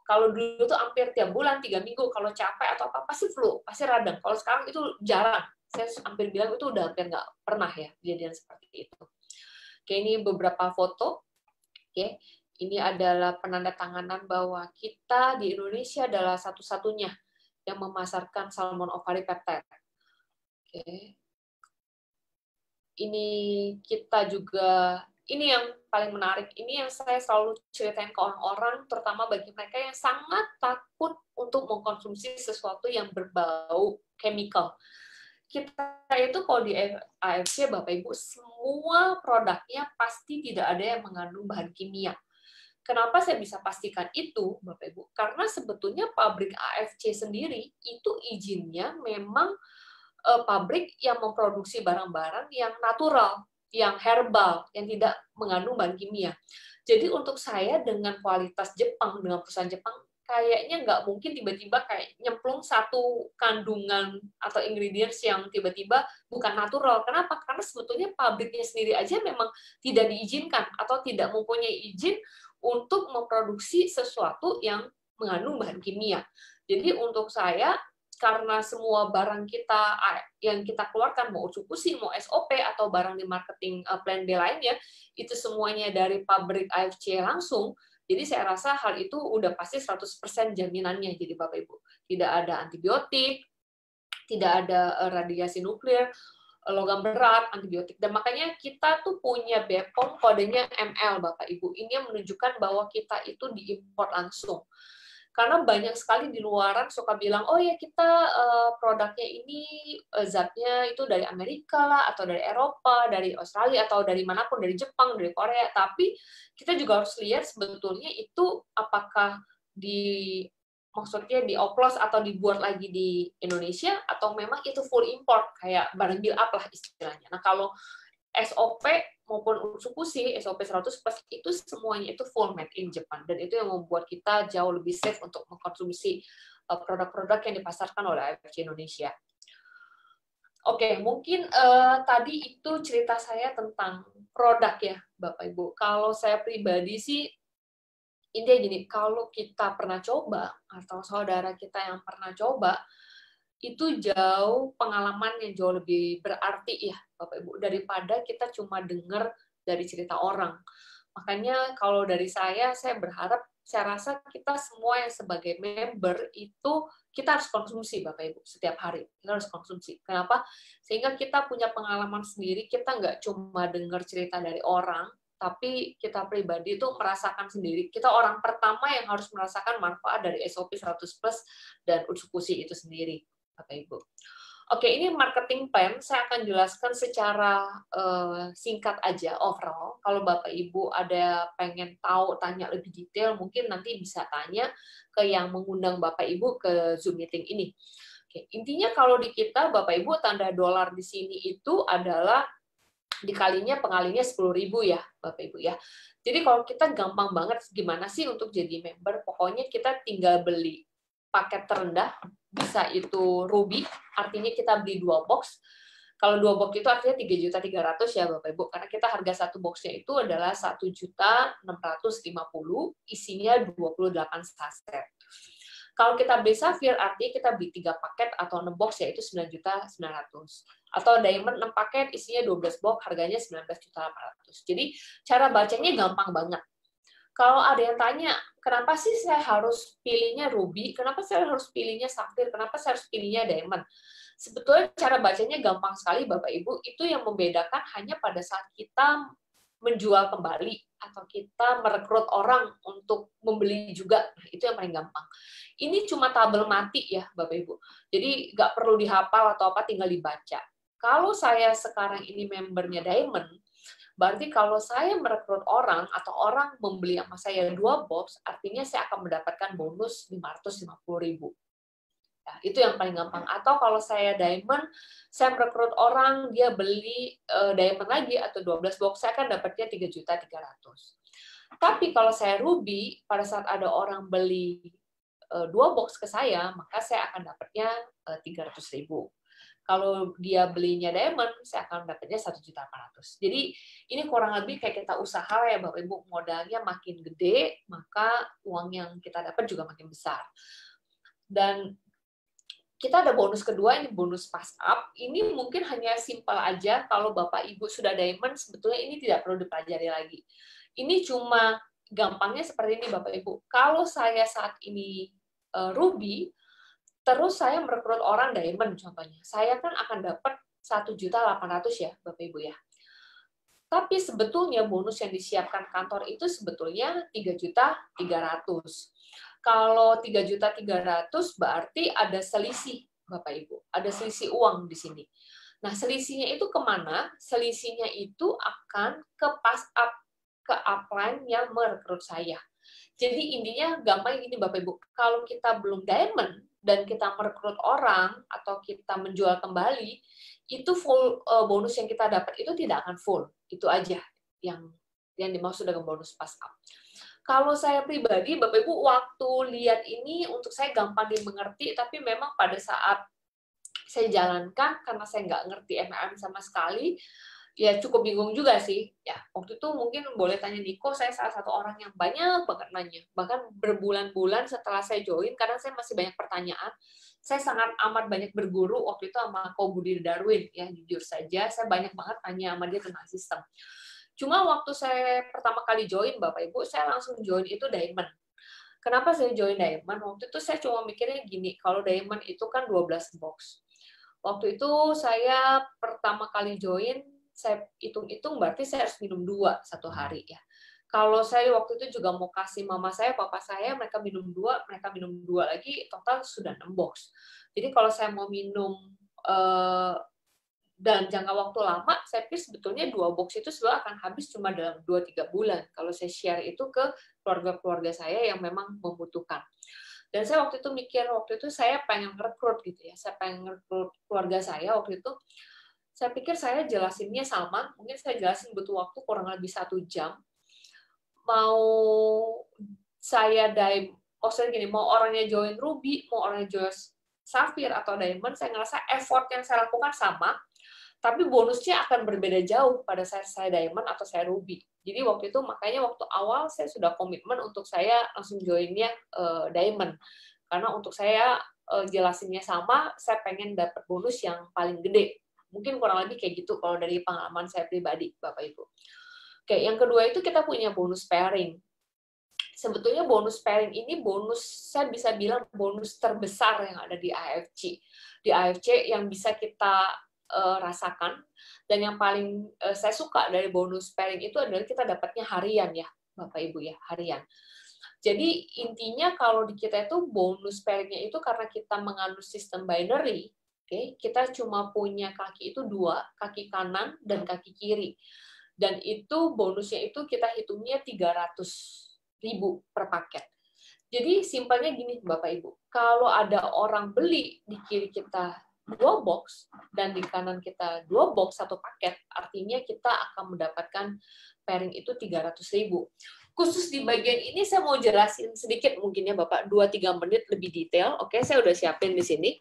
Kalau dulu tuh hampir tiap bulan, 3 minggu, kalau capek atau apa, pasti flu, pasti radang. Kalau sekarang itu jarang. Saya hampir bilang itu udah hampir nggak pernah ya kejadian seperti itu. Oke, ini beberapa foto. Oke. Ini adalah penandatanganan bahwa kita di Indonesia adalah satu-satunya yang memasarkan salmon ovari peptide. Oke. Ini kita juga, ini yang paling menarik, ini yang saya selalu ceritain ke orang-orang, terutama bagi mereka yang sangat takut untuk mengkonsumsi sesuatu yang berbau chemical. Kita itu kalau di AFC, Bapak Ibu, semua produknya pasti tidak ada yang mengandung bahan kimia. Kenapa saya bisa pastikan itu, Bapak Ibu? Karena sebetulnya pabrik AFC sendiri itu izinnya memang pabrik yang memproduksi barang-barang yang natural, yang herbal, yang tidak mengandung bahan kimia. Jadi untuk saya dengan kualitas Jepang, dengan perusahaan Jepang, kayaknya nggak mungkin tiba-tiba kayak nyemplung satu kandungan atau ingredients yang tiba-tiba bukan natural. Kenapa? Karena sebetulnya pabriknya sendiri aja memang tidak diizinkan atau tidak mempunyai izin untuk memproduksi sesuatu yang mengandung bahan kimia. Jadi untuk saya, karena semua barang kita yang kita keluarkan, mau Utsukushi, mau SOP, atau barang di marketing plan B lainnya, itu semuanya dari pabrik AFC langsung, jadi saya rasa hal itu udah pasti 100% jaminannya, jadi Bapak Ibu. Tidak ada antibiotik, tidak ada radiasi nuklir, logam berat, antibiotik. Dan makanya kita tuh punya BPOM kodenya ML, Bapak Ibu. Ini yang menunjukkan bahwa kita itu diimpor langsung. Karena banyak sekali di luaran suka bilang, oh ya kita produknya ini zatnya itu dari Amerika lah, atau dari Eropa, dari Australia, atau dari manapun, dari Jepang, dari Korea. Tapi kita juga harus lihat sebetulnya itu apakah maksudnya dioplos atau dibuat lagi di Indonesia, atau memang itu full import, kayak barang build up lah istilahnya. Nah, kalau SOP maupun Utsukushi, SOP 100+, itu semuanya itu full made in Japan. Dan itu yang membuat kita jauh lebih safe untuk mengkonsumsi produk-produk yang dipasarkan oleh AFC Indonesia. Oke, mungkin tadi itu cerita saya tentang produk ya, Bapak Ibu. Kalau saya pribadi sih, intinya gini, kalau kita pernah coba, atau saudara kita yang pernah coba, itu jauh pengalaman yang jauh lebih berarti ya, Bapak Ibu, daripada kita cuma dengar dari cerita orang. Makanya kalau dari saya berharap, saya rasa kita semua yang sebagai member itu kita harus konsumsi, Bapak Ibu, setiap hari. Kita harus konsumsi. Kenapa? Sehingga kita punya pengalaman sendiri, kita nggak cuma dengar cerita dari orang, tapi kita pribadi itu merasakan sendiri. Kita orang pertama yang harus merasakan manfaat dari SOP 100+ dan Utsukushi itu sendiri, Bapak Ibu. Oke, ini marketing plan. Saya akan jelaskan secara singkat aja, overall. Kalau Bapak Ibu ada pengen tahu, tanya lebih detail, mungkin nanti bisa tanya ke yang mengundang Bapak Ibu ke Zoom meeting ini. Oke, intinya kalau di kita, Bapak Ibu, tanda dolar di sini itu adalah dikalinya pengalinya 10.000 ya Bapak Ibu ya. Jadi kalau kita gampang banget gimana sih untuk jadi member, pokoknya kita tinggal beli paket terendah, bisa itu Ruby, artinya kita beli 2 box. Kalau 2 box itu artinya 3.300.000 ya Bapak Ibu, karena kita harga satu boxnya itu adalah 1.650.000, isinya 28 saset. Kalau kita beli Safir, artinya kita beli 3 paket atau 6 box, yaitu 9.900.000. Atau Diamond 6 paket, isinya 12 box, harganya 19.800.000. Jadi, cara bacanya gampang banget. Kalau ada yang tanya, kenapa sih saya harus pilihnya Ruby? Kenapa saya harus pilihnya Safir? Kenapa saya harus pilihnya Diamond? Sebetulnya cara bacanya gampang sekali, Bapak Ibu. Itu yang membedakan hanya pada saat kita menjual kembali atau kita merekrut orang untuk membeli juga. Nah, itu yang paling gampang. Ini cuma tabel mati ya, Bapak Ibu. Jadi nggak perlu dihafal atau apa, tinggal dibaca. Kalau saya sekarang ini membernya Diamond, berarti kalau saya merekrut orang atau orang membeli sama saya 2 box, artinya saya akan mendapatkan bonus 550.000. Nah, itu yang paling gampang. Atau kalau saya Diamond, saya merekrut orang, dia beli Diamond lagi atau 12 box, saya akan dapatnya 3.300.000. Tapi kalau saya Ruby, pada saat ada orang beli 2 box ke saya, maka saya akan dapatnya 300.000. Kalau dia belinya Diamond, saya akan dapatnya 1.800.000. Jadi ini kurang lebih kayak kita usaha ya Bapak Ibu, modalnya makin gede, maka uang yang kita dapat juga makin besar. Dan kita ada bonus kedua, ini bonus pass up. Ini mungkin hanya simpel aja, kalau Bapak Ibu sudah Diamond, sebetulnya ini tidak perlu dipelajari lagi. Ini cuma gampangnya seperti ini Bapak Ibu. Kalau saya saat ini Ruby, terus saya merekrut orang Diamond contohnya, saya kan akan dapat 1.800.000 ya Bapak Ibu ya. Tapi sebetulnya bonus yang disiapkan kantor itu sebetulnya 3.300.000. Kalau 3.300.000 berarti ada selisih Bapak Ibu, ada selisih uang di sini. Nah, selisihnya itu kemana? Selisihnya itu akan ke pass up, ke upline yang merekrut saya. Jadi intinya gampang gini Bapak Ibu, kalau kita belum Diamond dan kita merekrut orang atau kita menjual kembali, itu full bonus yang kita dapat itu tidak akan full. Itu aja yang dimaksud dengan bonus pass up. Kalau saya pribadi, Bapak Ibu, waktu lihat ini untuk saya gampang dimengerti, tapi memang pada saat saya jalankan, karena saya nggak ngerti MLM sama sekali, ya cukup bingung juga sih. Ya, waktu itu mungkin boleh tanya Niko, saya salah satu orang yang banyak banget nanya. Bahkan berbulan-bulan setelah saya join, karena saya masih banyak pertanyaan, saya sangat amat banyak berguru waktu itu sama Ko Budi Darwin, ya jujur saja, saya banyak banget tanya sama dia tentang sistem. Cuma waktu saya pertama kali join, Bapak Ibu, saya langsung join itu Diamond. Kenapa saya join Diamond? Waktu itu saya cuma mikirnya gini, kalau Diamond itu kan 12 box. Waktu itu saya pertama kali join, saya hitung-hitung berarti saya harus minum 2 satu hari ya. Kalau saya waktu itu juga mau kasih mama saya, papa saya, mereka minum 2, mereka minum 2 lagi, total sudah 6 box. Jadi kalau saya mau minum dan jangka waktu lama, saya pikir sebetulnya 2 box itu sebenarnya akan habis cuma dalam 2-3 bulan. Kalau saya share itu ke keluarga-keluarga saya yang memang membutuhkan. Dan saya waktu itu mikir, waktu itu saya pengen rekrut gitu ya, saya pengen rekrut keluarga saya waktu itu. Saya pikir saya jelasinnya sama, mungkin saya jelasin butuh waktu kurang lebih 1 jam. Mau saya maksudnya gini, mau orangnya join Ruby, mau orangnya join Safir atau Diamond, saya ngerasa effort yang saya lakukan sama, tapi bonusnya akan berbeda jauh pada saat saya Diamond atau saya Ruby. Jadi waktu itu makanya waktu awal saya sudah komitmen untuk saya langsung joinnya Diamond. Karena untuk saya jelasinnya sama, saya pengen dapat bonus yang paling gede. Mungkin kurang lebih kayak gitu kalau dari pengalaman saya pribadi, Bapak Ibu. Oke, yang kedua itu kita punya bonus pairing. Sebetulnya bonus pairing ini bonus, saya bisa bilang bonus terbesar yang ada di AFC. Di AFC yang bisa kita rasakan, dan yang paling saya suka dari bonus pairing itu adalah kita dapatnya harian ya, Bapak Ibu ya, harian. Jadi intinya kalau di kita itu bonus pairingnya itu karena kita menganut sistem binary, okay, kita cuma punya kaki itu 2, kaki kanan dan kaki kiri. Dan itu bonusnya itu kita hitungnya 300.000 per paket. Jadi simpelnya gini Bapak Ibu, kalau ada orang beli di kiri kita 2 box dan di kanan kita 2 box 1 paket, artinya kita akan mendapatkan pairing itu 300.000. Khusus di bagian ini saya mau jelasin sedikit mungkin ya Bapak, 2-3 menit lebih detail. Oke, saya udah siapin di sini.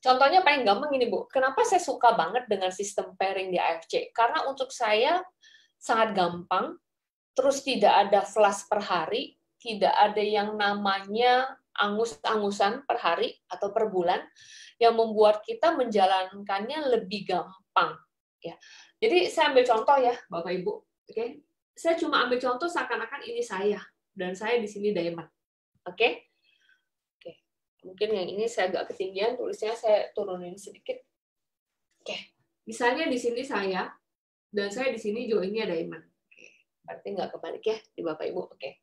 Contohnya paling gampang ini Bu, kenapa saya suka banget dengan sistem pairing di AFC? Karena untuk saya sangat gampang, terus tidak ada flash per hari, tidak ada yang namanya angus-angusan per hari atau per bulan, yang membuat kita menjalankannya lebih gampang. Ya. Jadi saya ambil contoh ya, Bapak Ibu. Oke, saya cuma ambil contoh seakan-akan ini saya dan saya di sini diamond. Oke, oke. Mungkin yang ini saya agak ketinggian, tulisnya saya turunin sedikit. Oke, misalnya di sini saya dan saya di sini joinnya diamond. Oke, berarti nggak kebalik ya di Bapak Ibu. Oke.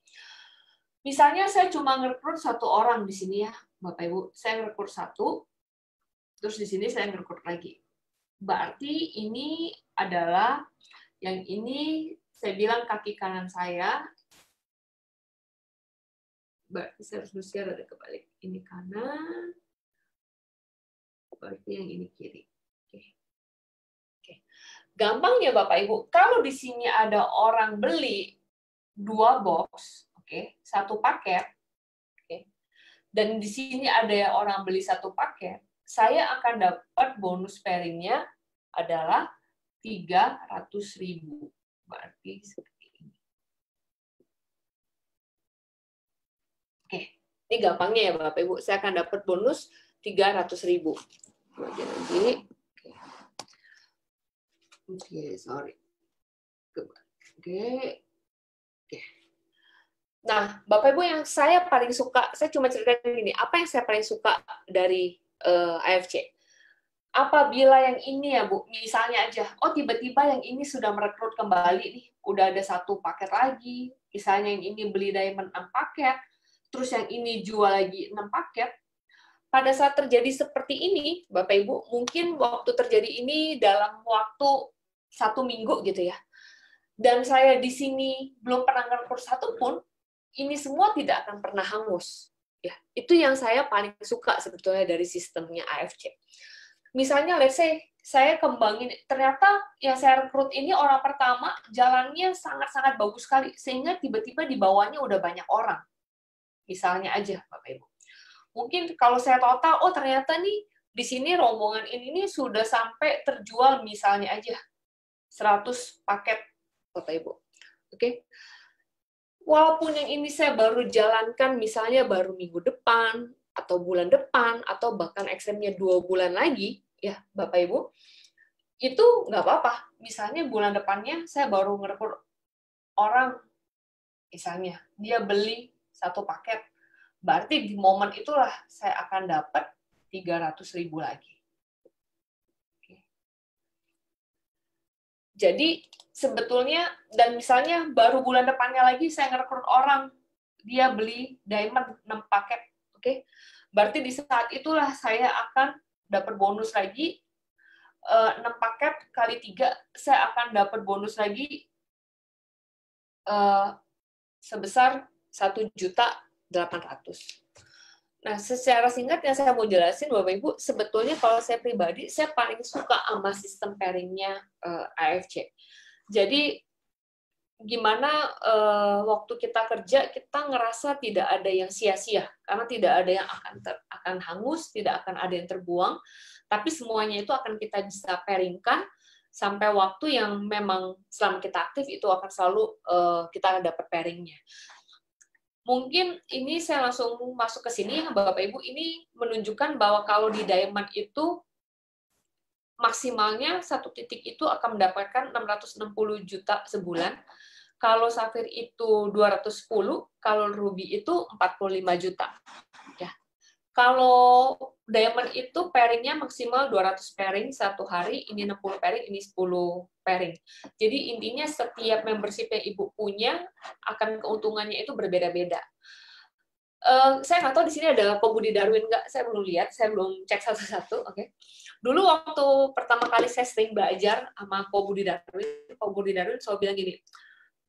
Misalnya saya cuma ngerekrut 1 orang di sini ya, Bapak Ibu. Saya ngerekrut 1, terus di sini saya ngerekrut lagi. Berarti ini adalah, yang ini saya bilang kaki kanan saya, berarti saya harus share ada kebalik. Ini kanan, berarti yang ini kiri. Oke. Oke. Gampang ya Bapak Ibu, kalau di sini ada orang beli 2 box, oke, 1 paket, oke, dan di sini ada orang beli 1 paket, saya akan dapat bonus pairing-nya adalah 300.000. Berarti seperti ini. Oke, ini gampangnya ya Bapak Ibu. Saya akan dapat bonus 300.000. Lagi. Oke, sorry. Oke. Nah, Bapak Ibu yang saya paling suka, saya cuma ceritakan gini, apa yang saya paling suka dari AFC? Apabila yang ini ya Bu, misalnya aja, oh tiba-tiba yang ini sudah merekrut kembali nih, udah ada 1 paket lagi, misalnya yang ini beli diamond 6 paket, terus yang ini jual lagi 6 paket, pada saat terjadi seperti ini, Bapak Ibu, mungkin waktu terjadi ini dalam waktu 1 minggu gitu ya, dan saya di sini belum pernah ngerekrut 1 pun, ini semua tidak akan pernah hangus. Ya, itu yang saya paling suka sebetulnya dari sistemnya AFC. Misalnya, let's say, saya kembangin, ternyata yang saya rekrut ini orang pertama, jalannya sangat-sangat bagus sekali, sehingga tiba-tiba di bawahnya udah banyak orang. Misalnya aja, Bapak Ibu. Mungkin kalau saya total, oh ternyata nih, di sini rombongan ini sudah sampai terjual misalnya aja 100 paket, Bapak Ibu. Oke? Walaupun yang ini saya baru jalankan, misalnya baru minggu depan, atau bulan depan, atau bahkan ekstremnya 2 bulan lagi, ya Bapak Ibu, itu nggak apa-apa. Misalnya bulan depannya saya baru ngerekrut orang, misalnya dia beli 1 paket, berarti di momen itulah saya akan dapat 300.000 lagi. Jadi sebetulnya, dan misalnya baru bulan depannya lagi saya ngerekrut orang, dia beli diamond 6 paket, oke? Berarti di saat itulah saya akan dapat bonus lagi 6 paket kali 3, saya akan dapat bonus lagi sebesar 1.800.000. Nah, secara singkat yang saya mau jelasin, Bapak Ibu, sebetulnya kalau saya pribadi, saya paling suka sama sistem pairing-nya AFC. Jadi, gimana waktu kita kerja, kita ngerasa tidak ada yang sia-sia, karena tidak ada yang akan hangus, tidak akan ada yang terbuang, tapi semuanya itu akan kita bisa pairingkan sampai waktu yang memang selama kita aktif itu akan selalu kita dapat pairingnya. Mungkin ini saya langsung masuk ke sini, Bapak Ibu, ini menunjukkan bahwa kalau di diamond itu maksimalnya 1 titik itu akan mendapatkan 660 juta sebulan. Kalau safir itu 210, kalau ruby itu 45 juta. Ya. Kalau diamond itu pairingnya maksimal 200 pairing 1 hari, ini 60 pairing, ini 10 pairing. Jadi intinya setiap membership yang Ibu punya akan keuntungannya itu berbeda-beda. Saya nggak tahu di sini ada Ko Budi Darwin nggak, saya belum lihat, saya belum cek satu-satu. Oke. Dulu waktu pertama kali saya sering belajar sama Ko Budi Darwin selalu bilang gini,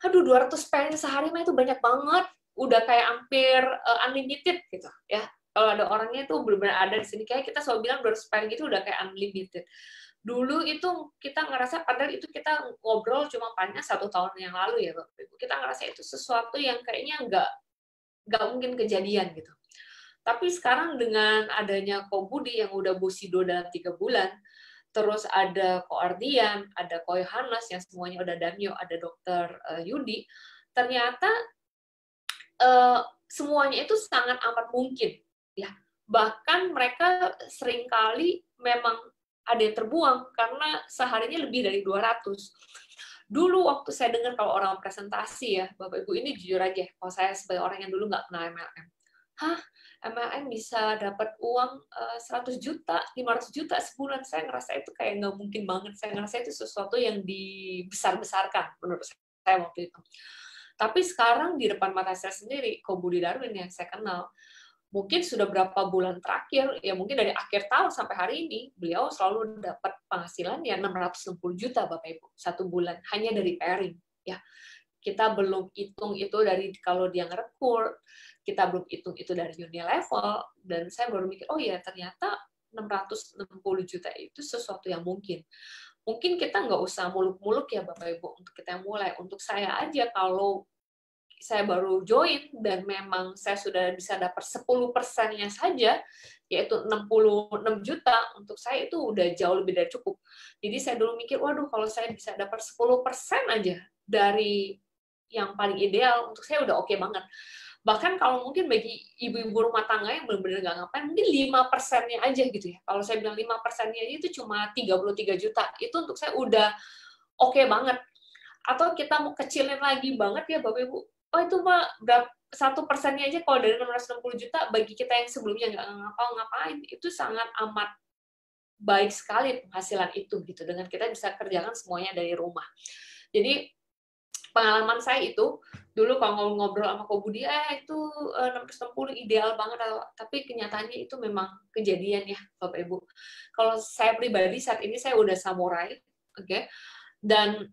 aduh 200 pairing sehari mah itu banyak banget, udah kayak hampir unlimited gitu ya. Kalau ada orangnya itu benar-benar ada di sini, kayak kita selalu bilang Doorspire gitu udah kayak unlimited. Dulu itu kita ngerasa, padahal itu kita ngobrol cuma panjang 1 tahun yang lalu ya Bapak Ibu. Kita ngerasa itu sesuatu yang kayaknya nggak mungkin kejadian gitu. Tapi sekarang dengan adanya Ko Budi yang udah Bushido dalam 3 bulan, terus ada Ko Ardian, ada Ko Yohanes yang semuanya udah Danyo, ada Dokter Yudi, ternyata semuanya itu sangat amat mungkin. Ya, bahkan mereka seringkali memang ada yang terbuang karena seharinya lebih dari 200. Dulu waktu saya dengar kalau orang presentasi ya, Bapak Ibu ini jujur aja, kalau saya sebagai orang yang dulu nggak kenal MLM. Hah, MLM bisa dapat uang 100 juta, 500 juta sebulan. Saya ngerasa itu kayak nggak mungkin banget. Saya ngerasa itu sesuatu yang dibesar-besarkan menurut saya waktu itu. Tapi sekarang di depan mata saya sendiri, Ko Budi Darwin yang saya kenal, mungkin sudah berapa bulan terakhir, ya mungkin dari akhir tahun sampai hari ini, beliau selalu dapat penghasilan ya 660 juta Bapak Ibu, 1 bulan, hanya dari pairing. Ya, kita belum hitung itu dari kalau dia ngerekrut, kita belum hitung itu dari Unilevel, dan saya baru mikir, oh ya ternyata 660 juta itu sesuatu yang mungkin. Mungkin kita nggak usah muluk-muluk ya Bapak Ibu, untuk kita mulai. Untuk saya aja, kalau saya baru join dan memang saya sudah bisa dapat 10%-nya saja, yaitu 66 juta, untuk saya itu udah jauh lebih dari cukup. Jadi saya dulu mikir, waduh kalau saya bisa dapat 10% aja dari yang paling ideal, untuk saya udah oke banget. Bahkan kalau mungkin bagi ibu-ibu rumah tangga yang benar-benar nggak ngapain, mungkin 5%-nya aja gitu ya. Kalau saya bilang 5%-nya itu cuma 33 juta, itu untuk saya udah oke banget. Atau kita mau kecilin lagi banget ya Bapak Ibu, oh itu mah 1%-nya aja kalau dari 660 juta, bagi kita yang sebelumnya nggak ngapa-ngapain, itu sangat amat baik sekali penghasilan itu gitu, dengan kita bisa kerjakan semuanya dari rumah. Jadi pengalaman saya itu, dulu kalau ngobrol sama Ko Budi, itu 660 ideal banget, tapi kenyataannya itu memang kejadian ya Bapak Ibu. Kalau saya pribadi saat ini saya udah samurai, oke, dan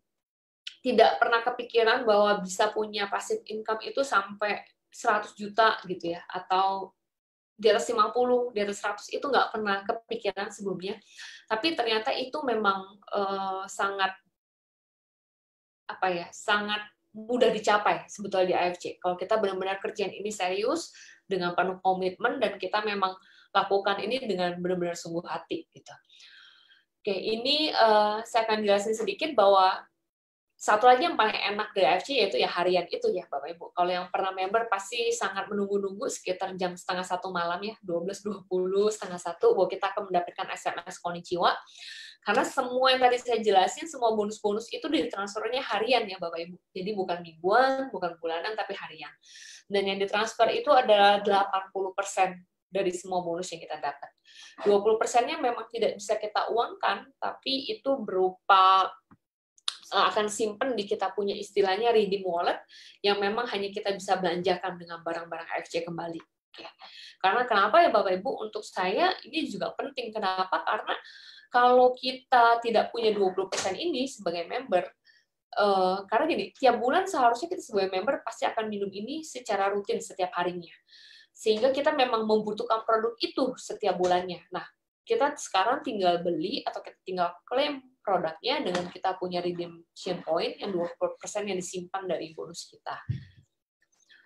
tidak pernah kepikiran bahwa bisa punya passive income itu sampai 100 juta gitu ya, atau di atas 50, di atas 100, itu nggak pernah kepikiran sebelumnya. Tapi ternyata itu memang sangat sangat mudah dicapai sebetulnya di AFC. Kalau kita benar-benar kerjaan ini serius, dengan penuh komitmen, dan kita memang lakukan ini dengan benar-benar sungguh hati gitu. Oke, ini saya akan jelasin sedikit bahwa satu lagi yang paling enak dari AFC yaitu ya harian itu ya Bapak Ibu. Kalau yang pernah member pasti sangat menunggu-nunggu sekitar jam 12:30 malam ya, 12.20, 12:30, bahwa kita akan mendapatkan SMS Konnichiwa. Karena semua yang tadi saya jelasin, semua bonus-bonus itu ditransfernya harian ya Bapak Ibu. Jadi bukan mingguan, bukan bulanan, tapi harian. Dan yang ditransfer itu adalah 80% dari semua bonus yang kita dapat. 20%-nya memang tidak bisa kita uangkan, tapi itu berupa akan simpen di kita punya istilahnya redeem wallet, yang memang hanya kita bisa belanjakan dengan barang-barang AFC kembali. Karena kenapa ya Bapak Ibu, untuk saya ini juga penting. Kenapa? Karena kalau kita tidak punya 20% ini sebagai member, karena gini, tiap bulan seharusnya kita sebagai member pasti akan minum ini secara rutin setiap harinya. Sehingga kita memang membutuhkan produk itu setiap bulannya. Nah, kita sekarang tinggal beli atau kita tinggal klaim produknya dengan kita punya redemption point yang 20% yang disimpan dari bonus kita.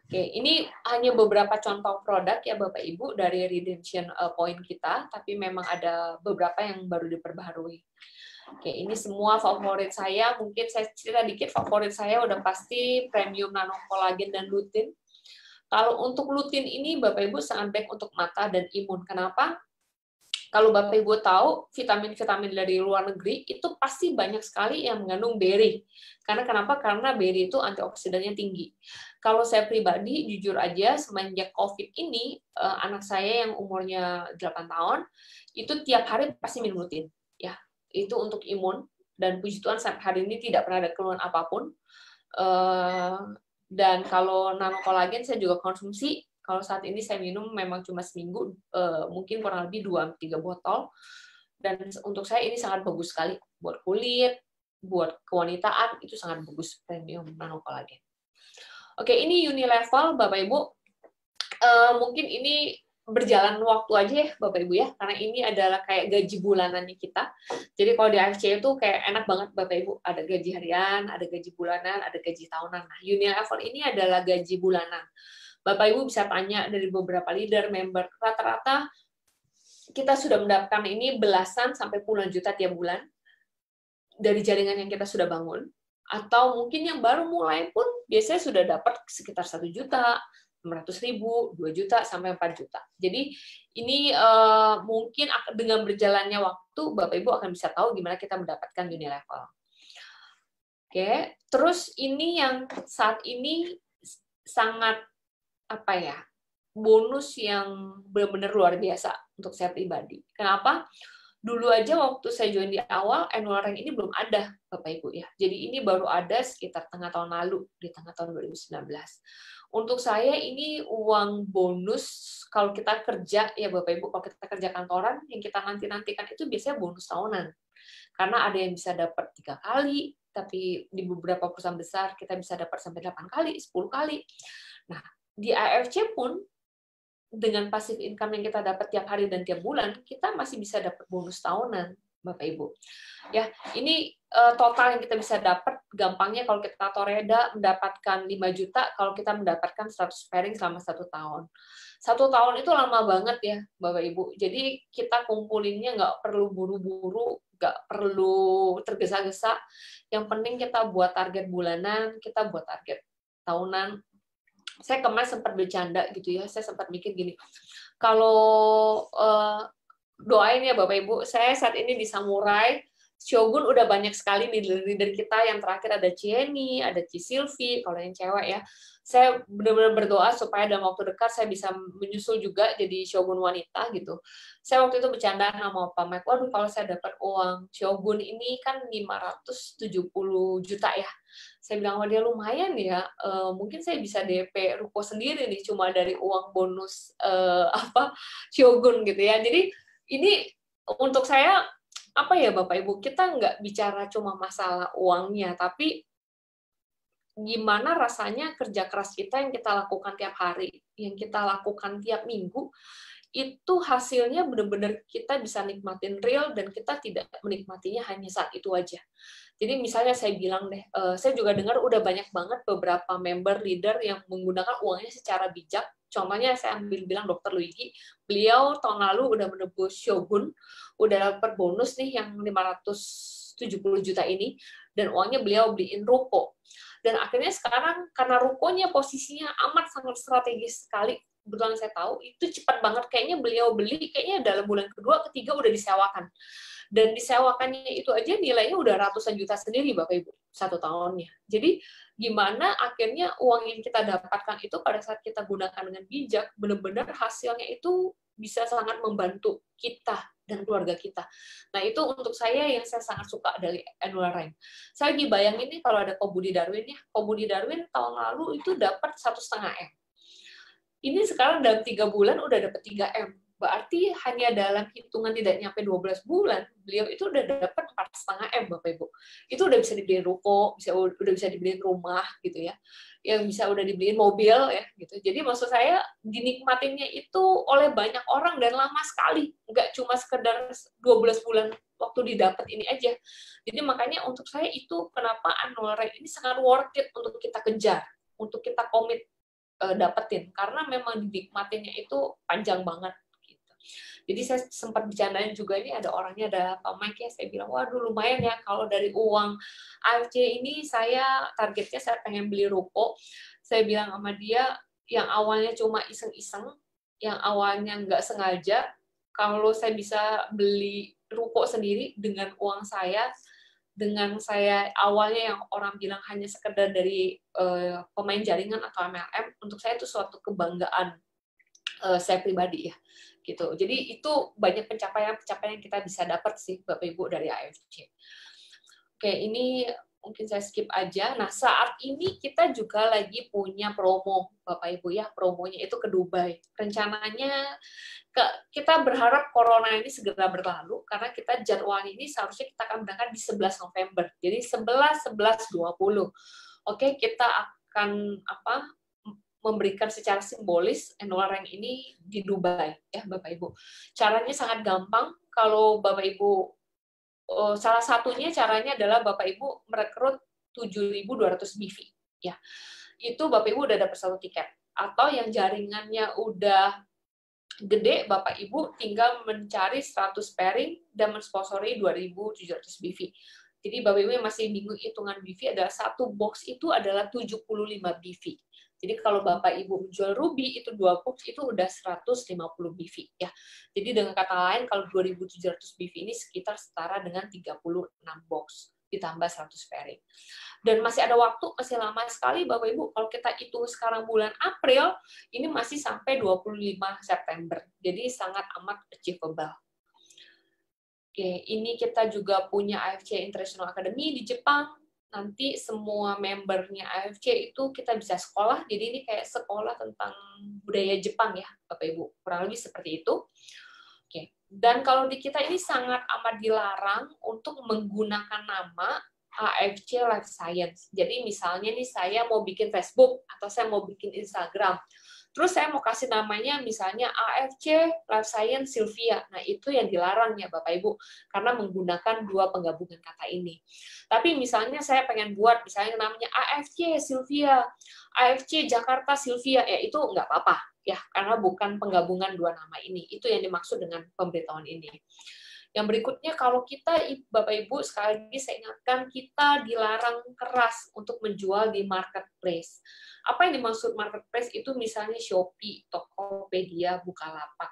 Oke, ini hanya beberapa contoh produk ya Bapak Ibu dari redemption point kita, tapi memang ada beberapa yang baru diperbaharui. Oke, ini semua favorit saya. Mungkin saya cerita dikit, favorit saya udah pasti premium nano kolagen dan lutein. Kalau untuk lutein ini Bapak Ibu sangat baik untuk mata dan imun. Kenapa? Kalau Bapak Ibu tahu, vitamin-vitamin dari luar negeri itu pasti banyak sekali yang mengandung berry. Karena kenapa? Karena berry itu antioksidannya tinggi. Kalau saya pribadi, jujur aja, semenjak COVID ini, anak saya yang umurnya 8 tahun, itu tiap hari pasti minum lutein. Ya, itu untuk imun, dan puji Tuhan sampai hari ini tidak pernah ada keluhan apapun. Dan kalau nano kolagen saya juga konsumsi. Kalau saat ini saya minum memang cuma seminggu, mungkin kurang lebih 2-3 botol. Dan untuk saya ini sangat bagus sekali. Buat kulit, buat kewanitaan, itu sangat bagus premium nano kolagen. Oke, ini Unilevel, Bapak Ibu. Mungkin ini berjalan waktu aja ya Bapak Ibu ya, karena ini adalah kayak gaji bulanannya kita. Jadi kalau di AFC itu kayak enak banget Bapak Ibu, ada gaji harian, ada gaji bulanan, ada gaji tahunan. Nah, Unilever ini adalah gaji bulanan. Bapak Ibu bisa tanya dari beberapa leader, member, rata-rata kita sudah mendapatkan ini belasan sampai puluhan juta tiap bulan dari jaringan yang kita sudah bangun. Atau mungkin yang baru mulai pun biasanya sudah dapat sekitar 1 juta, 600.000, 2 juta, sampai 4 juta. Jadi ini mungkin dengan berjalannya waktu, Bapak Ibu akan bisa tahu gimana kita mendapatkan Unilever. Oke, terus ini yang saat ini sangat apa ya, bonus yang benar-benar luar biasa untuk saya pribadi. Kenapa? Dulu aja waktu saya join di awal, annual rank ini belum ada, Bapak Ibu ya. Jadi ini baru ada sekitar tengah tahun lalu, di tengah tahun 2019. Untuk saya ini uang bonus kalau kita kerja, ya Bapak Ibu, kalau kita kerja kantoran, yang kita nanti-nantikan itu biasanya bonus tahunan. Karena ada yang bisa dapat 3 kali, tapi di beberapa perusahaan besar kita bisa dapat sampai 8 kali, 10 kali. Nah, di AFC pun, dengan passive income yang kita dapat tiap hari dan tiap bulan, kita masih bisa dapat bonus tahunan, Bapak Ibu. Ya, ini total yang kita bisa dapat, gampangnya kalau kita toreda mendapatkan 5 juta, kalau kita mendapatkan 100 pairing selama 1 tahun. 1 tahun itu lama banget ya, Bapak Ibu. Jadi kita kumpulinnya nggak perlu buru-buru, nggak perlu tergesa-gesa. Yang penting kita buat target bulanan, kita buat target tahunan. Saya kemarin sempat bercanda gitu ya, saya sempat mikir gini, kalau doain ya Bapak Ibu, saya saat ini di Samurai, Shogun udah banyak sekali leader-leader kita, yang terakhir ada Cieni, ada Ci Silvi, kalau yang cewek ya. Saya benar-benar berdoa supaya dalam waktu dekat saya bisa menyusul juga jadi Shogun wanita gitu. Saya waktu itu bercanda sama Pak Mike, waduh kalau saya dapat uang Shogun ini kan 570 juta ya. Saya bilang sama dia, lumayan ya, mungkin saya bisa DP ruko sendiri nih, cuma dari uang bonus Shogun gitu ya. Jadi ini untuk saya, apa ya Bapak Ibu, kita nggak bicara cuma masalah uangnya, tapi gimana rasanya kerja keras kita yang kita lakukan tiap hari, yang kita lakukan tiap minggu, itu hasilnya benar-benar kita bisa nikmatin real, dan kita tidak menikmatinya hanya saat itu aja. Jadi misalnya saya bilang deh, saya juga dengar udah banyak banget beberapa member leader yang menggunakan uangnya secara bijak. Contohnya saya ambil bilang Dr. Luigi, beliau tahun lalu udah menebus Shogun, udah dapat bonus nih yang 570 juta ini, dan uangnya beliau beliin ruko. Dan akhirnya sekarang karena rukonya posisinya amat sangat strategis sekali, kebetulan saya tahu, itu cepat banget, kayaknya beliau beli, kayaknya dalam bulan kedua, ketiga udah disewakan. Dan disewakannya itu aja nilainya udah ratusan juta sendiri, Bapak Ibu, 1 tahunnya. Jadi gimana akhirnya uang yang kita dapatkan itu pada saat kita gunakan dengan bijak, benar-benar hasilnya itu bisa sangat membantu kita dan keluarga kita. Nah, itu untuk saya yang saya sangat suka dari annual rank. Saya lagi bayangin nih kalau ada Kobudi Darwin ya, Kobudi Darwin tahun lalu itu dapat 1,5 M. Ini sekarang dalam 3 bulan udah dapat 3 M. Berarti hanya dalam hitungan tidak nyampe 12 bulan, beliau itu udah dapat 4,5 M, Bapak Ibu. Itu udah bisa dibeliin ruko, udah bisa dibeliin rumah, gitu ya. Yang bisa udah dibeliin mobil, ya, gitu. Jadi maksud saya, dinikmatinnya itu oleh banyak orang dan lama sekali. Nggak cuma sekedar 12 bulan waktu didapat ini aja. Jadi makanya untuk saya itu kenapa annual rank ini sangat worth it untuk kita kejar, untuk kita komit dapetin. Karena memang dinikmatinnya itu panjang banget. Jadi saya sempat bercandain juga, ini ada orangnya, ada Pak Mike ya, saya bilang, waduh lumayan ya, kalau dari uang AFC ini saya targetnya saya pengen beli ruko. Saya bilang sama dia, yang awalnya cuma iseng-iseng, yang awalnya nggak sengaja, kalau saya bisa beli ruko sendiri dengan uang saya, dengan saya awalnya yang orang bilang hanya sekedar dari pemain jaringan atau MLM, untuk saya itu suatu kebanggaan saya pribadi ya. Gitu. Jadi itu banyak pencapaian yang kita bisa dapat sih Bapak Ibu dari AFC. Oke, ini mungkin saya skip aja. Nah, saat ini kita juga lagi punya promo Bapak Ibu ya, promonya itu ke Dubai. Rencananya kita berharap corona ini segera berlalu, karena kita jadwalnya ini seharusnya kita akan berangkat di 11 November. Jadi 11, 11, 20. Oke, kita akan memberikan secara simbolis annual rank ini di Dubai, ya Bapak Ibu. Caranya sangat gampang. Kalau Bapak Ibu, salah satunya caranya adalah Bapak Ibu merekrut 7.200 BV, ya. Itu Bapak Ibu udah dapat 1 tiket. Atau yang jaringannya udah gede, Bapak Ibu tinggal mencari 100 pairing dan mensponsori 2.700 BV. Jadi Bapak Ibu yang masih bingung hitungan BV adalah satu box itu adalah 75 BV. Jadi kalau Bapak Ibu menjual Ruby itu 2 box itu udah 150 BV ya. Jadi dengan kata lain kalau 2.700 BV ini sekitar setara dengan 36 box ditambah 100 pairing. Dan masih ada waktu, masih lama sekali Bapak Ibu. Kalau kita hitung sekarang bulan April, ini masih sampai 25 September. Jadi sangat amat achievable. Oke, ini kita juga punya AFC International Academy di Jepang. Nanti semua membernya AFC itu kita bisa sekolah. Jadi ini kayak sekolah tentang budaya Jepang ya, Bapak Ibu. Kurang lebih seperti itu. Oke. Dan kalau di kita ini sangat amat dilarang untuk menggunakan nama AFC Life Science. Jadi misalnya nih saya mau bikin Facebook atau saya mau bikin Instagram. Terus saya mau kasih namanya misalnya AFC Life Science Sylvia. Nah, itu yang dilarang ya Bapak Ibu, karena menggunakan 2 penggabungan kata ini. Tapi misalnya saya pengen buat misalnya namanya AFC Sylvia, AFC Jakarta Sylvia, ya itu nggak apa-apa ya, karena bukan penggabungan 2 nama ini. Itu yang dimaksud dengan pemberitahuan ini. Yang berikutnya, kalau kita, Bapak Ibu, sekali lagi saya ingatkan, kita dilarang keras untuk menjual di marketplace. Apa yang dimaksud marketplace itu misalnya Shopee, Tokopedia, Bukalapak.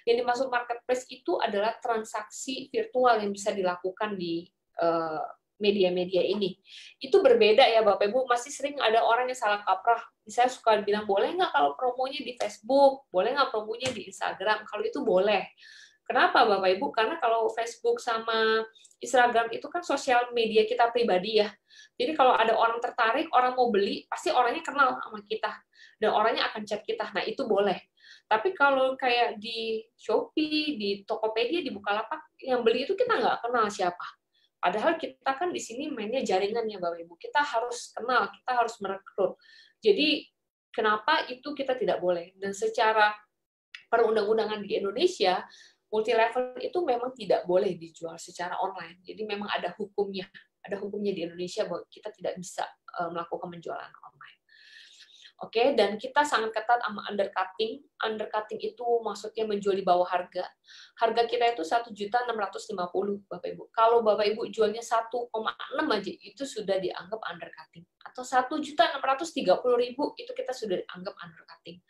Yang dimaksud marketplace itu adalah transaksi virtual yang bisa dilakukan di media-media ini. Itu berbeda ya Bapak Ibu, masih sering ada orang yang salah kaprah. Saya suka bilang, boleh nggak kalau promonya di Facebook? Boleh nggak promonya di Instagram? Kalau itu boleh. Kenapa Bapak Ibu? Karena kalau Facebook sama Instagram itu kan sosial media kita pribadi ya. Jadi kalau ada orang tertarik, orang mau beli, pasti orangnya kenal sama kita. Dan orangnya akan chat kita. Nah, itu boleh. Tapi kalau kayak di Shopee, di Tokopedia, di Bukalapak, yang beli itu kita nggak kenal siapa. Padahal kita kan di sini mainnya jaringan ya Bapak Ibu. Kita harus kenal, kita harus merekrut. Jadi kenapa itu kita tidak boleh? Dan secara perundang-undangan di Indonesia, multi-level itu memang tidak boleh dijual secara online. Jadi memang ada hukumnya di Indonesia bahwa kita tidak bisa melakukan penjualan online. Oke, dan kita sangat ketat sama undercutting. Undercutting itu maksudnya menjual di bawah harga. Harga kita itu 1.650.000 Bapak Ibu. Kalau Bapak Ibu jualnya 1,6 aja itu sudah dianggap undercutting. Atau 1.630.000 itu kita sudah dianggap undercutting.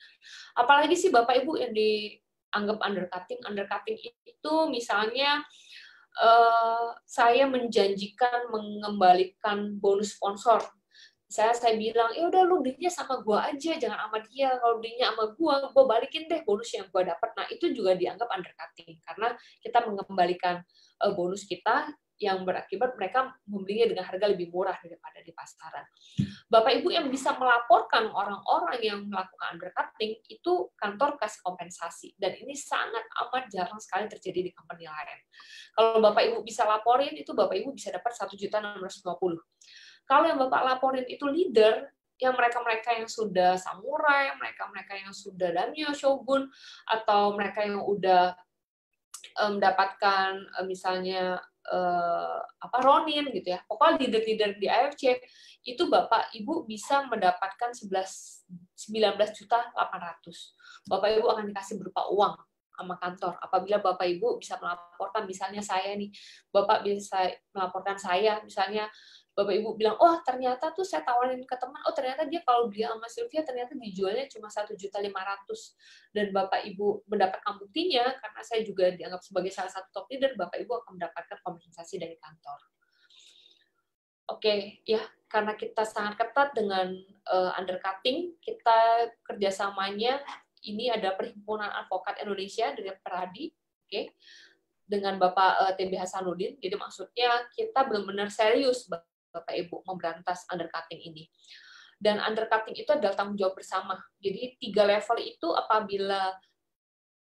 Apalagi sih Bapak Ibu yang dianggap undercutting? Undercutting itu misalnya saya menjanjikan mengembalikan bonus sponsor. Saya bilang, ya udah lu belinya sama gua aja, jangan sama dia. Kalau belinya sama gua balikin deh bonus yang gua dapat. Nah, itu juga dianggap undercutting karena kita mengembalikan bonus kita yang berakibat mereka membelinya dengan harga lebih murah daripada di pasaran. Bapak Ibu yang bisa melaporkan orang-orang yang melakukan undercutting itu kantor kasih kompensasi, dan ini sangat amat jarang sekali terjadi di company lain. Kalau Bapak Ibu bisa laporin itu Bapak Ibu bisa dapat 1.650.000. Kalau yang Bapak laporin itu leader, yang mereka-mereka yang sudah samurai, mereka-mereka yang sudah daimyo, shogun, atau mereka yang udah mendapatkan misalnya Ronin gitu ya. Pokoknya leader-leader di AFC itu Bapak Ibu bisa mendapatkan 19.800.000. Bapak Ibu akan dikasih berupa uang sama kantor. Apabila Bapak Ibu bisa melaporkan, misalnya saya nih, Bapak bisa melaporkan saya, misalnya Bapak Ibu bilang, oh ternyata tuh saya tawarin ke teman, oh ternyata dia kalau beli sama Sylvia ternyata dijualnya cuma 1.500.000, dan Bapak Ibu mendapatkan buktinya karena saya juga dianggap sebagai salah satu top leader, Bapak Ibu akan mendapatkan kompensasi dari kantor. Oke, ya karena kita sangat ketat dengan undercutting, kita kerjasamanya ini ada Perhimpunan Advokat Indonesia dari Peradi, oke, dengan Bapak TB Hasanuddin. Jadi maksudnya kita benar-benar serius Bapak Ibu memberantas undercutting ini. Dan undercutting itu adalah tanggung jawab bersama. Jadi 3 level itu apabila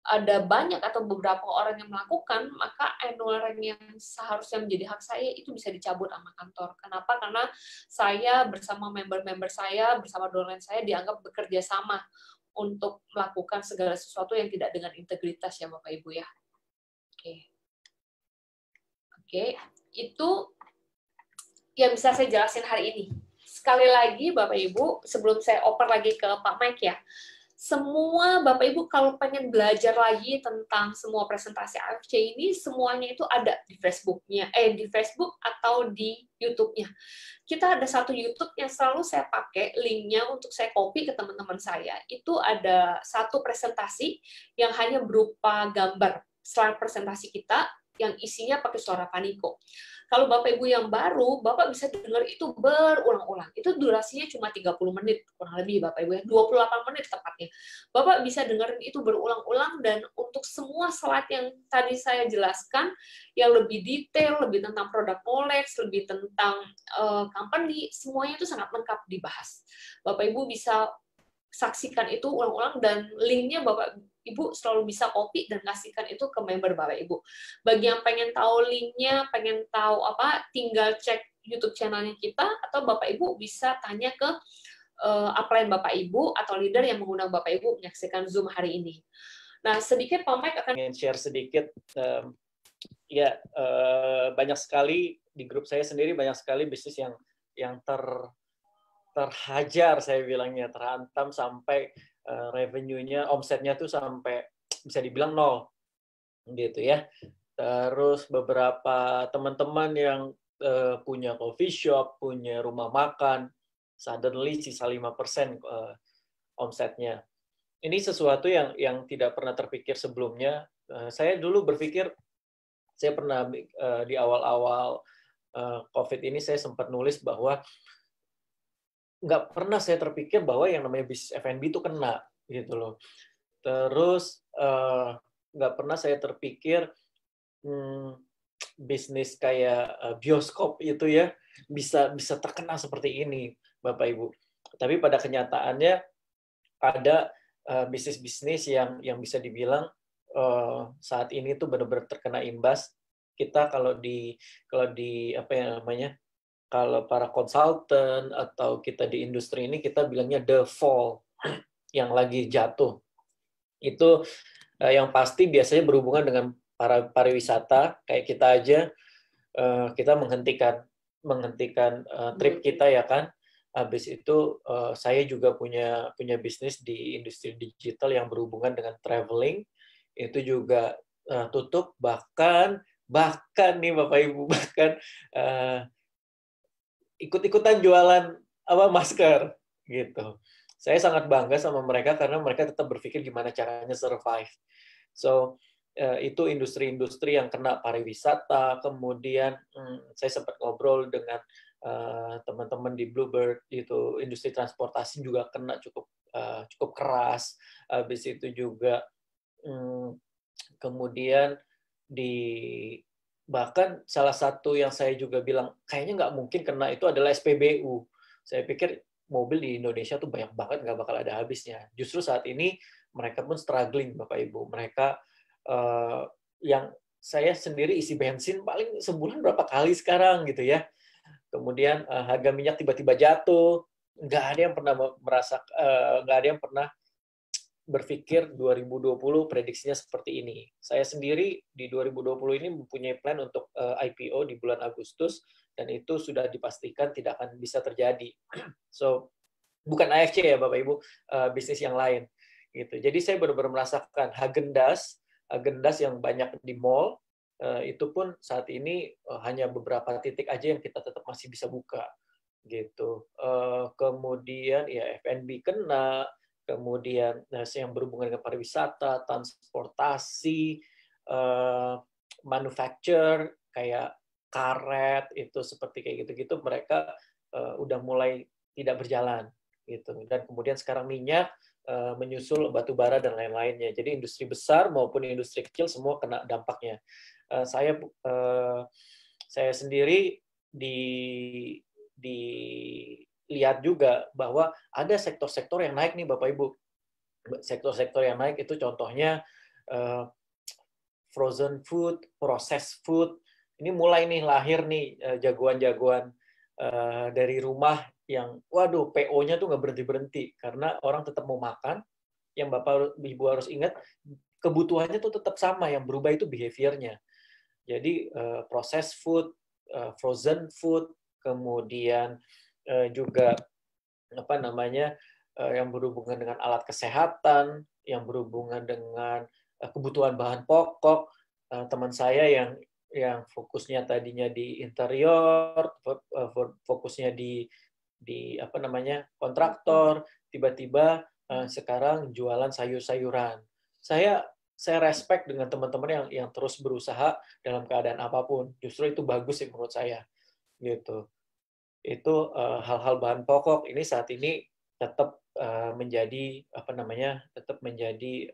ada banyak atau beberapa orang yang melakukan, maka annual rent yang seharusnya menjadi hak saya itu bisa dicabut sama kantor. Kenapa? Karena saya bersama member-member saya, bersama downline saya dianggap bekerja sama untuk melakukan segala sesuatu yang tidak dengan integritas ya Bapak Ibu ya. Oke, itu yang bisa saya jelasin hari ini. Sekali lagi Bapak Ibu, sebelum saya oper lagi ke Pak Mike ya, semua Bapak Ibu kalau pengen belajar lagi tentang semua presentasi AFC ini, semuanya itu ada di Facebook-nya, di Facebook atau di YouTube-nya. Kita ada satu YouTube yang selalu saya pakai, linknya untuk saya copy ke teman-teman saya. Itu ada satu presentasi yang hanya berupa gambar slide presentasi kita, yang isinya pakai suara Paniko. Kalau Bapak Ibu yang baru, Bapak bisa dengar itu berulang-ulang. Itu durasinya cuma 30 menit, kurang lebih Bapak Ibu ya, 28 menit tepatnya. Bapak bisa dengerin itu berulang-ulang, dan untuk semua slide yang tadi saya jelaskan, yang lebih detail, lebih tentang product knowledge, lebih tentang company, semuanya itu sangat lengkap dibahas. Bapak Ibu bisa saksikan itu ulang-ulang, dan linknya Bapak Ibu selalu bisa copy dan kasihkan itu ke member Bapak Ibu. Bagi yang pengen tahu linknya, pengen tahu apa, tinggal cek YouTube channelnya kita, atau Bapak Ibu bisa tanya ke upline Bapak Ibu atau leader yang mengundang Bapak Ibu menyaksikan Zoom hari ini. Nah, sedikit Pak Mike akan share sedikit. Banyak sekali di grup saya sendiri, banyak sekali bisnis yang terhajar, saya bilangnya, terhantam sampai revenue-nya, omsetnya tuh sampai bisa dibilang nol, gitu ya. Terus beberapa teman-teman yang punya coffee shop, punya rumah makan, suddenly sisa 5% omsetnya. Ini sesuatu yang tidak pernah terpikir sebelumnya. Saya dulu berpikir, saya pernah di awal-awal COVID ini saya sempat nulis bahwa nggak pernah saya terpikir bahwa yang namanya bisnis F&B itu kena, gitu loh. Terus nggak pernah saya terpikir bisnis kayak bioskop itu ya bisa terkena seperti ini, Bapak Ibu. Tapi pada kenyataannya ada bisnis-bisnis yang bisa dibilang saat ini tuh benar-benar terkena imbas. Kita kalau di apa yang namanya, kalau para konsultan atau kita di industri ini, kita bilangnya the fall, yang lagi jatuh. Itu yang pasti biasanya berhubungan dengan para pariwisata, kayak kita aja, kita menghentikan trip kita ya kan. Habis itu saya juga punya bisnis di industri digital yang berhubungan dengan traveling, itu juga tutup, bahkan nih Bapak Ibu, bahkan ikut-ikutan jualan masker gitu. Saya sangat bangga sama mereka karena mereka tetap berpikir gimana caranya survive. So itu industri-industri yang kena pariwisata. Kemudian saya sempat ngobrol dengan teman-teman di Bluebird, itu industri transportasi juga kena cukup keras. Habis itu juga kemudian bahkan salah satu yang saya juga bilang kayaknya nggak mungkin kena itu adalah SPBU. Saya pikir mobil di Indonesia tuh banyak banget, nggak bakal ada habisnya. Justru saat ini mereka pun struggling, Bapak Ibu. Mereka yang saya sendiri isi bensin paling sebulan berapa kali sekarang gitu ya. Kemudian harga minyak tiba-tiba jatuh. Nggak ada yang pernah nggak ada yang pernah berpikir 2020 prediksinya seperti ini. Saya sendiri di 2020 ini mempunyai plan untuk IPO di bulan Agustus, dan itu sudah dipastikan tidak akan bisa terjadi. So, bukan AFC ya Bapak Ibu, bisnis yang lain. Gitu. Jadi saya benar-benar merasakan Häagen-Dazs yang banyak di mall, itu pun saat ini hanya beberapa titik aja yang kita tetap masih bisa buka. Gitu. Kemudian ya F&B kena, kemudian yang berhubungan dengan pariwisata, transportasi, manufacture kayak karet, itu seperti kayak gitu-gitu, mereka udah mulai tidak berjalan gitu. Dan kemudian sekarang minyak menyusul batu bara dan lain-lainnya. Jadi industri besar maupun industri kecil semua kena dampaknya. Saya sendiri dilihat juga bahwa ada sektor-sektor yang naik nih Bapak Ibu. Sektor-sektor yang naik itu contohnya uh, frozen food, processed food. Ini mulai nih lahir nih jagoan-jagoan dari rumah yang, waduh, PO-nya tuh nggak berhenti-berhenti karena orang tetap mau makan. Yang Bapak Ibu harus ingat, kebutuhannya tuh tetap sama, yang berubah itu behavior-nya. Jadi processed food, frozen food, kemudian juga apa namanya yang berhubungan dengan alat kesehatan, yang berhubungan dengan kebutuhan bahan pokok. Teman saya yang fokusnya tadinya di interior, fokusnya di apa namanya kontraktor, tiba-tiba sekarang jualan sayur-sayuran. Saya respect dengan teman-teman yang terus berusaha dalam keadaan apapun. Justru itu bagus sih menurut saya. Gitu. Itu hal-hal bahan pokok ini saat ini tetap menjadi apa namanya? Tetap menjadi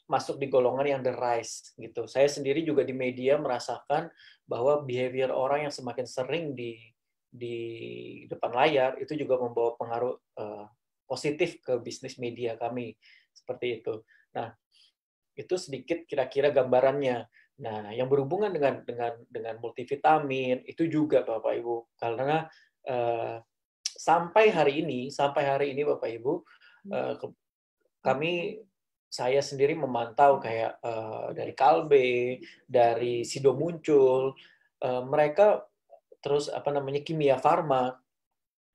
masuk di golongan yang the rise gitu. Saya sendiri juga di media merasakan bahwa behavior orang yang semakin sering di depan layar itu juga membawa pengaruh positif ke bisnis media kami seperti itu. Nah, itu sedikit kira-kira gambarannya. Nah, yang berhubungan dengan multivitamin itu juga Bapak Ibu, karena sampai hari ini Bapak Ibu, saya sendiri memantau kayak dari Kalbe, dari Sido Muncul, mereka terus apa namanya Kimia Farma,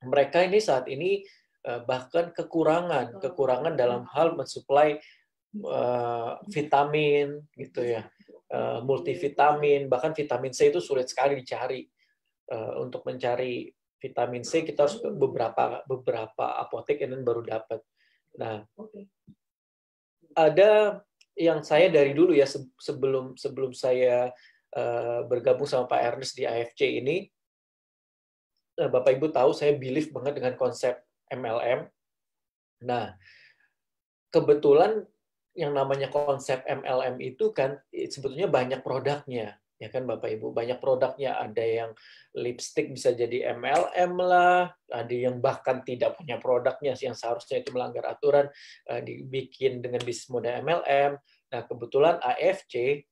mereka ini saat ini bahkan kekurangan dalam hal mensuplai vitamin gitu ya, multivitamin, bahkan vitamin C itu sulit sekali dicari. Untuk mencari vitamin C kita harus ke beberapa apotek dan baru dapat. Nah, ada yang saya dari dulu ya sebelum saya bergabung sama Pak Ernest di AFC ini, Bapak Ibu tahu saya believe banget dengan konsep MLM. Nah, kebetulan yang namanya konsep MLM itu kan sebetulnya banyak produknya, ya kan Bapak Ibu, banyak produknya. Ada yang lipstick bisa jadi MLM lah, ada yang bahkan tidak punya produknya, yang seharusnya itu melanggar aturan, dibikin dengan bisnis model MLM. Nah, kebetulan AFC,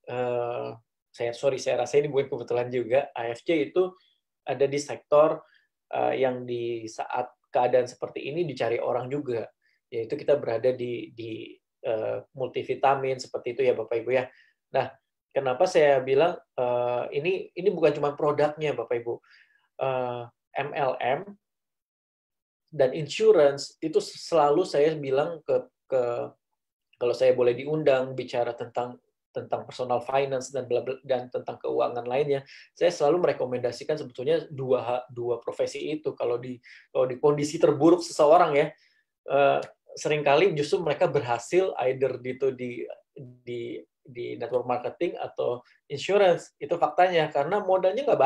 saya rasa ini bukan kebetulan juga, AFC itu ada di sektor yang di saat keadaan seperti ini dicari orang juga, yaitu kita berada di multivitamin seperti itu ya Bapak Ibu ya. Nah, kenapa saya bilang ini bukan cuma produknya Bapak Ibu, MLM dan insurance itu selalu saya bilang ke kalau saya boleh diundang bicara tentang personal finance dan tentang keuangan lainnya, saya selalu merekomendasikan sebetulnya dua profesi itu. Kalau di kondisi terburuk seseorang ya, seringkali justru mereka berhasil either di network marketing atau insurance. Itu faktanya, karena modalnya nggak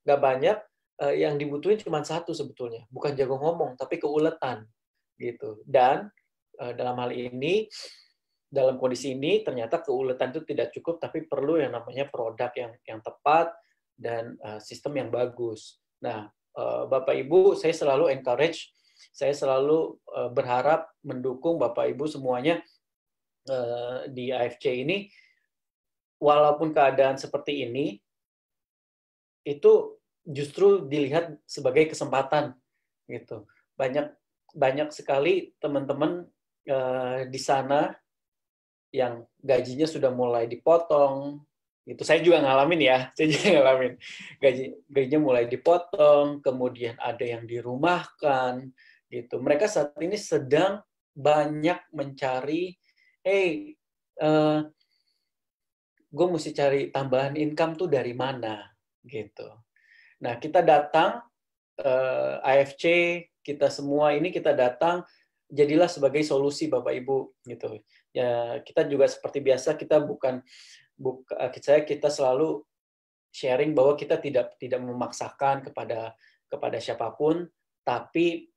banyak, yang dibutuhin cuma satu sebetulnya, bukan jago ngomong tapi keuletan gitu. Dan dalam hal ini, dalam kondisi ini ternyata keuletan itu tidak cukup, tapi perlu yang namanya produk yang tepat dan sistem yang bagus. Nah, Bapak Ibu, saya selalu encourage, saya selalu berharap mendukung Bapak Ibu semuanya di AFC ini, walaupun keadaan seperti ini, itu justru dilihat sebagai kesempatan gitu. Banyak sekali teman-teman di sana yang gajinya sudah mulai dipotong, itu saya juga ngalamin ya, gajinya mulai dipotong, kemudian ada yang dirumahkan, gitu. Mereka saat ini sedang banyak mencari, gue mesti cari tambahan income tuh dari mana, gitu. Nah, kita datang AFC, kita semua ini kita datang, jadilah sebagai solusi Bapak Ibu, gitu. Ya, kita juga seperti biasa, kita kita selalu sharing bahwa kita tidak memaksakan kepada siapapun, tapi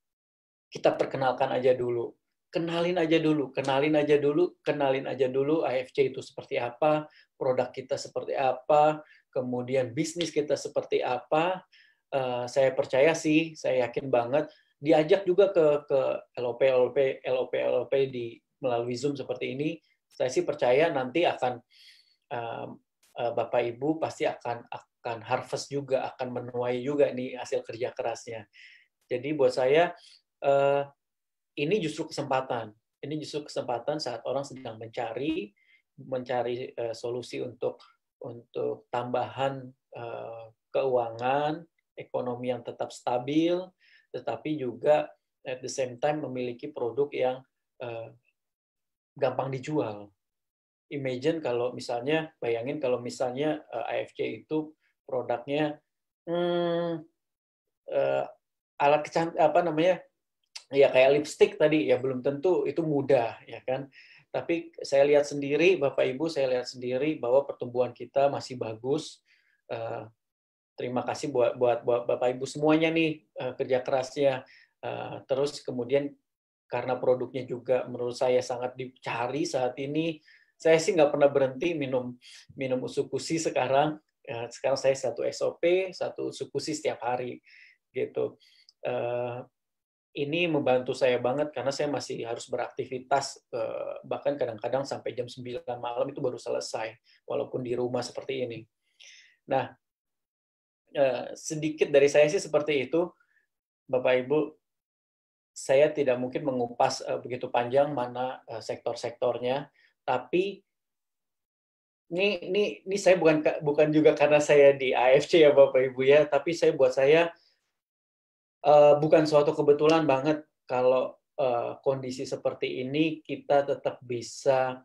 kita perkenalkan aja dulu. Kenalin aja dulu AFC itu seperti apa, produk kita seperti apa, kemudian bisnis kita seperti apa. Saya percaya sih, saya yakin banget diajak juga ke LOP melalui Zoom seperti ini, saya sih percaya nanti akan Bapak Ibu pasti akan harvest juga, akan menuai juga nih hasil kerja kerasnya. Jadi buat saya ini justru kesempatan. Ini justru kesempatan saat orang sedang mencari solusi untuk tambahan keuangan, ekonomi yang tetap stabil, tetapi juga at the same time memiliki produk yang gampang dijual. Bayangin kalau misalnya AFC itu produknya alat ya kayak lipstick tadi, ya belum tentu itu mudah, ya kan. Tapi saya lihat sendiri, Bapak Ibu, bahwa pertumbuhan kita masih bagus. Terima kasih buat Bapak Ibu semuanya nih kerja kerasnya. Terus kemudian karena produknya juga menurut saya sangat dicari saat ini, saya sih nggak pernah berhenti minum usukusi sekarang. Sekarang saya 1 SOP, 1 usukusi setiap hari gitu. Ini membantu saya banget karena saya masih harus beraktivitas, bahkan kadang-kadang sampai jam 9 malam itu baru selesai, walaupun di rumah seperti ini. Nah, sedikit dari saya sih seperti itu, Bapak Ibu. Saya tidak mungkin mengupas begitu panjang mana sektor-sektornya, tapi ini saya bukan juga karena saya di AFC ya Bapak Ibu ya, tapi buat saya bukan suatu kebetulan banget kalau kondisi seperti ini kita tetap bisa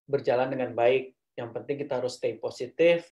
berjalan dengan baik. Yang penting kita harus stay positif,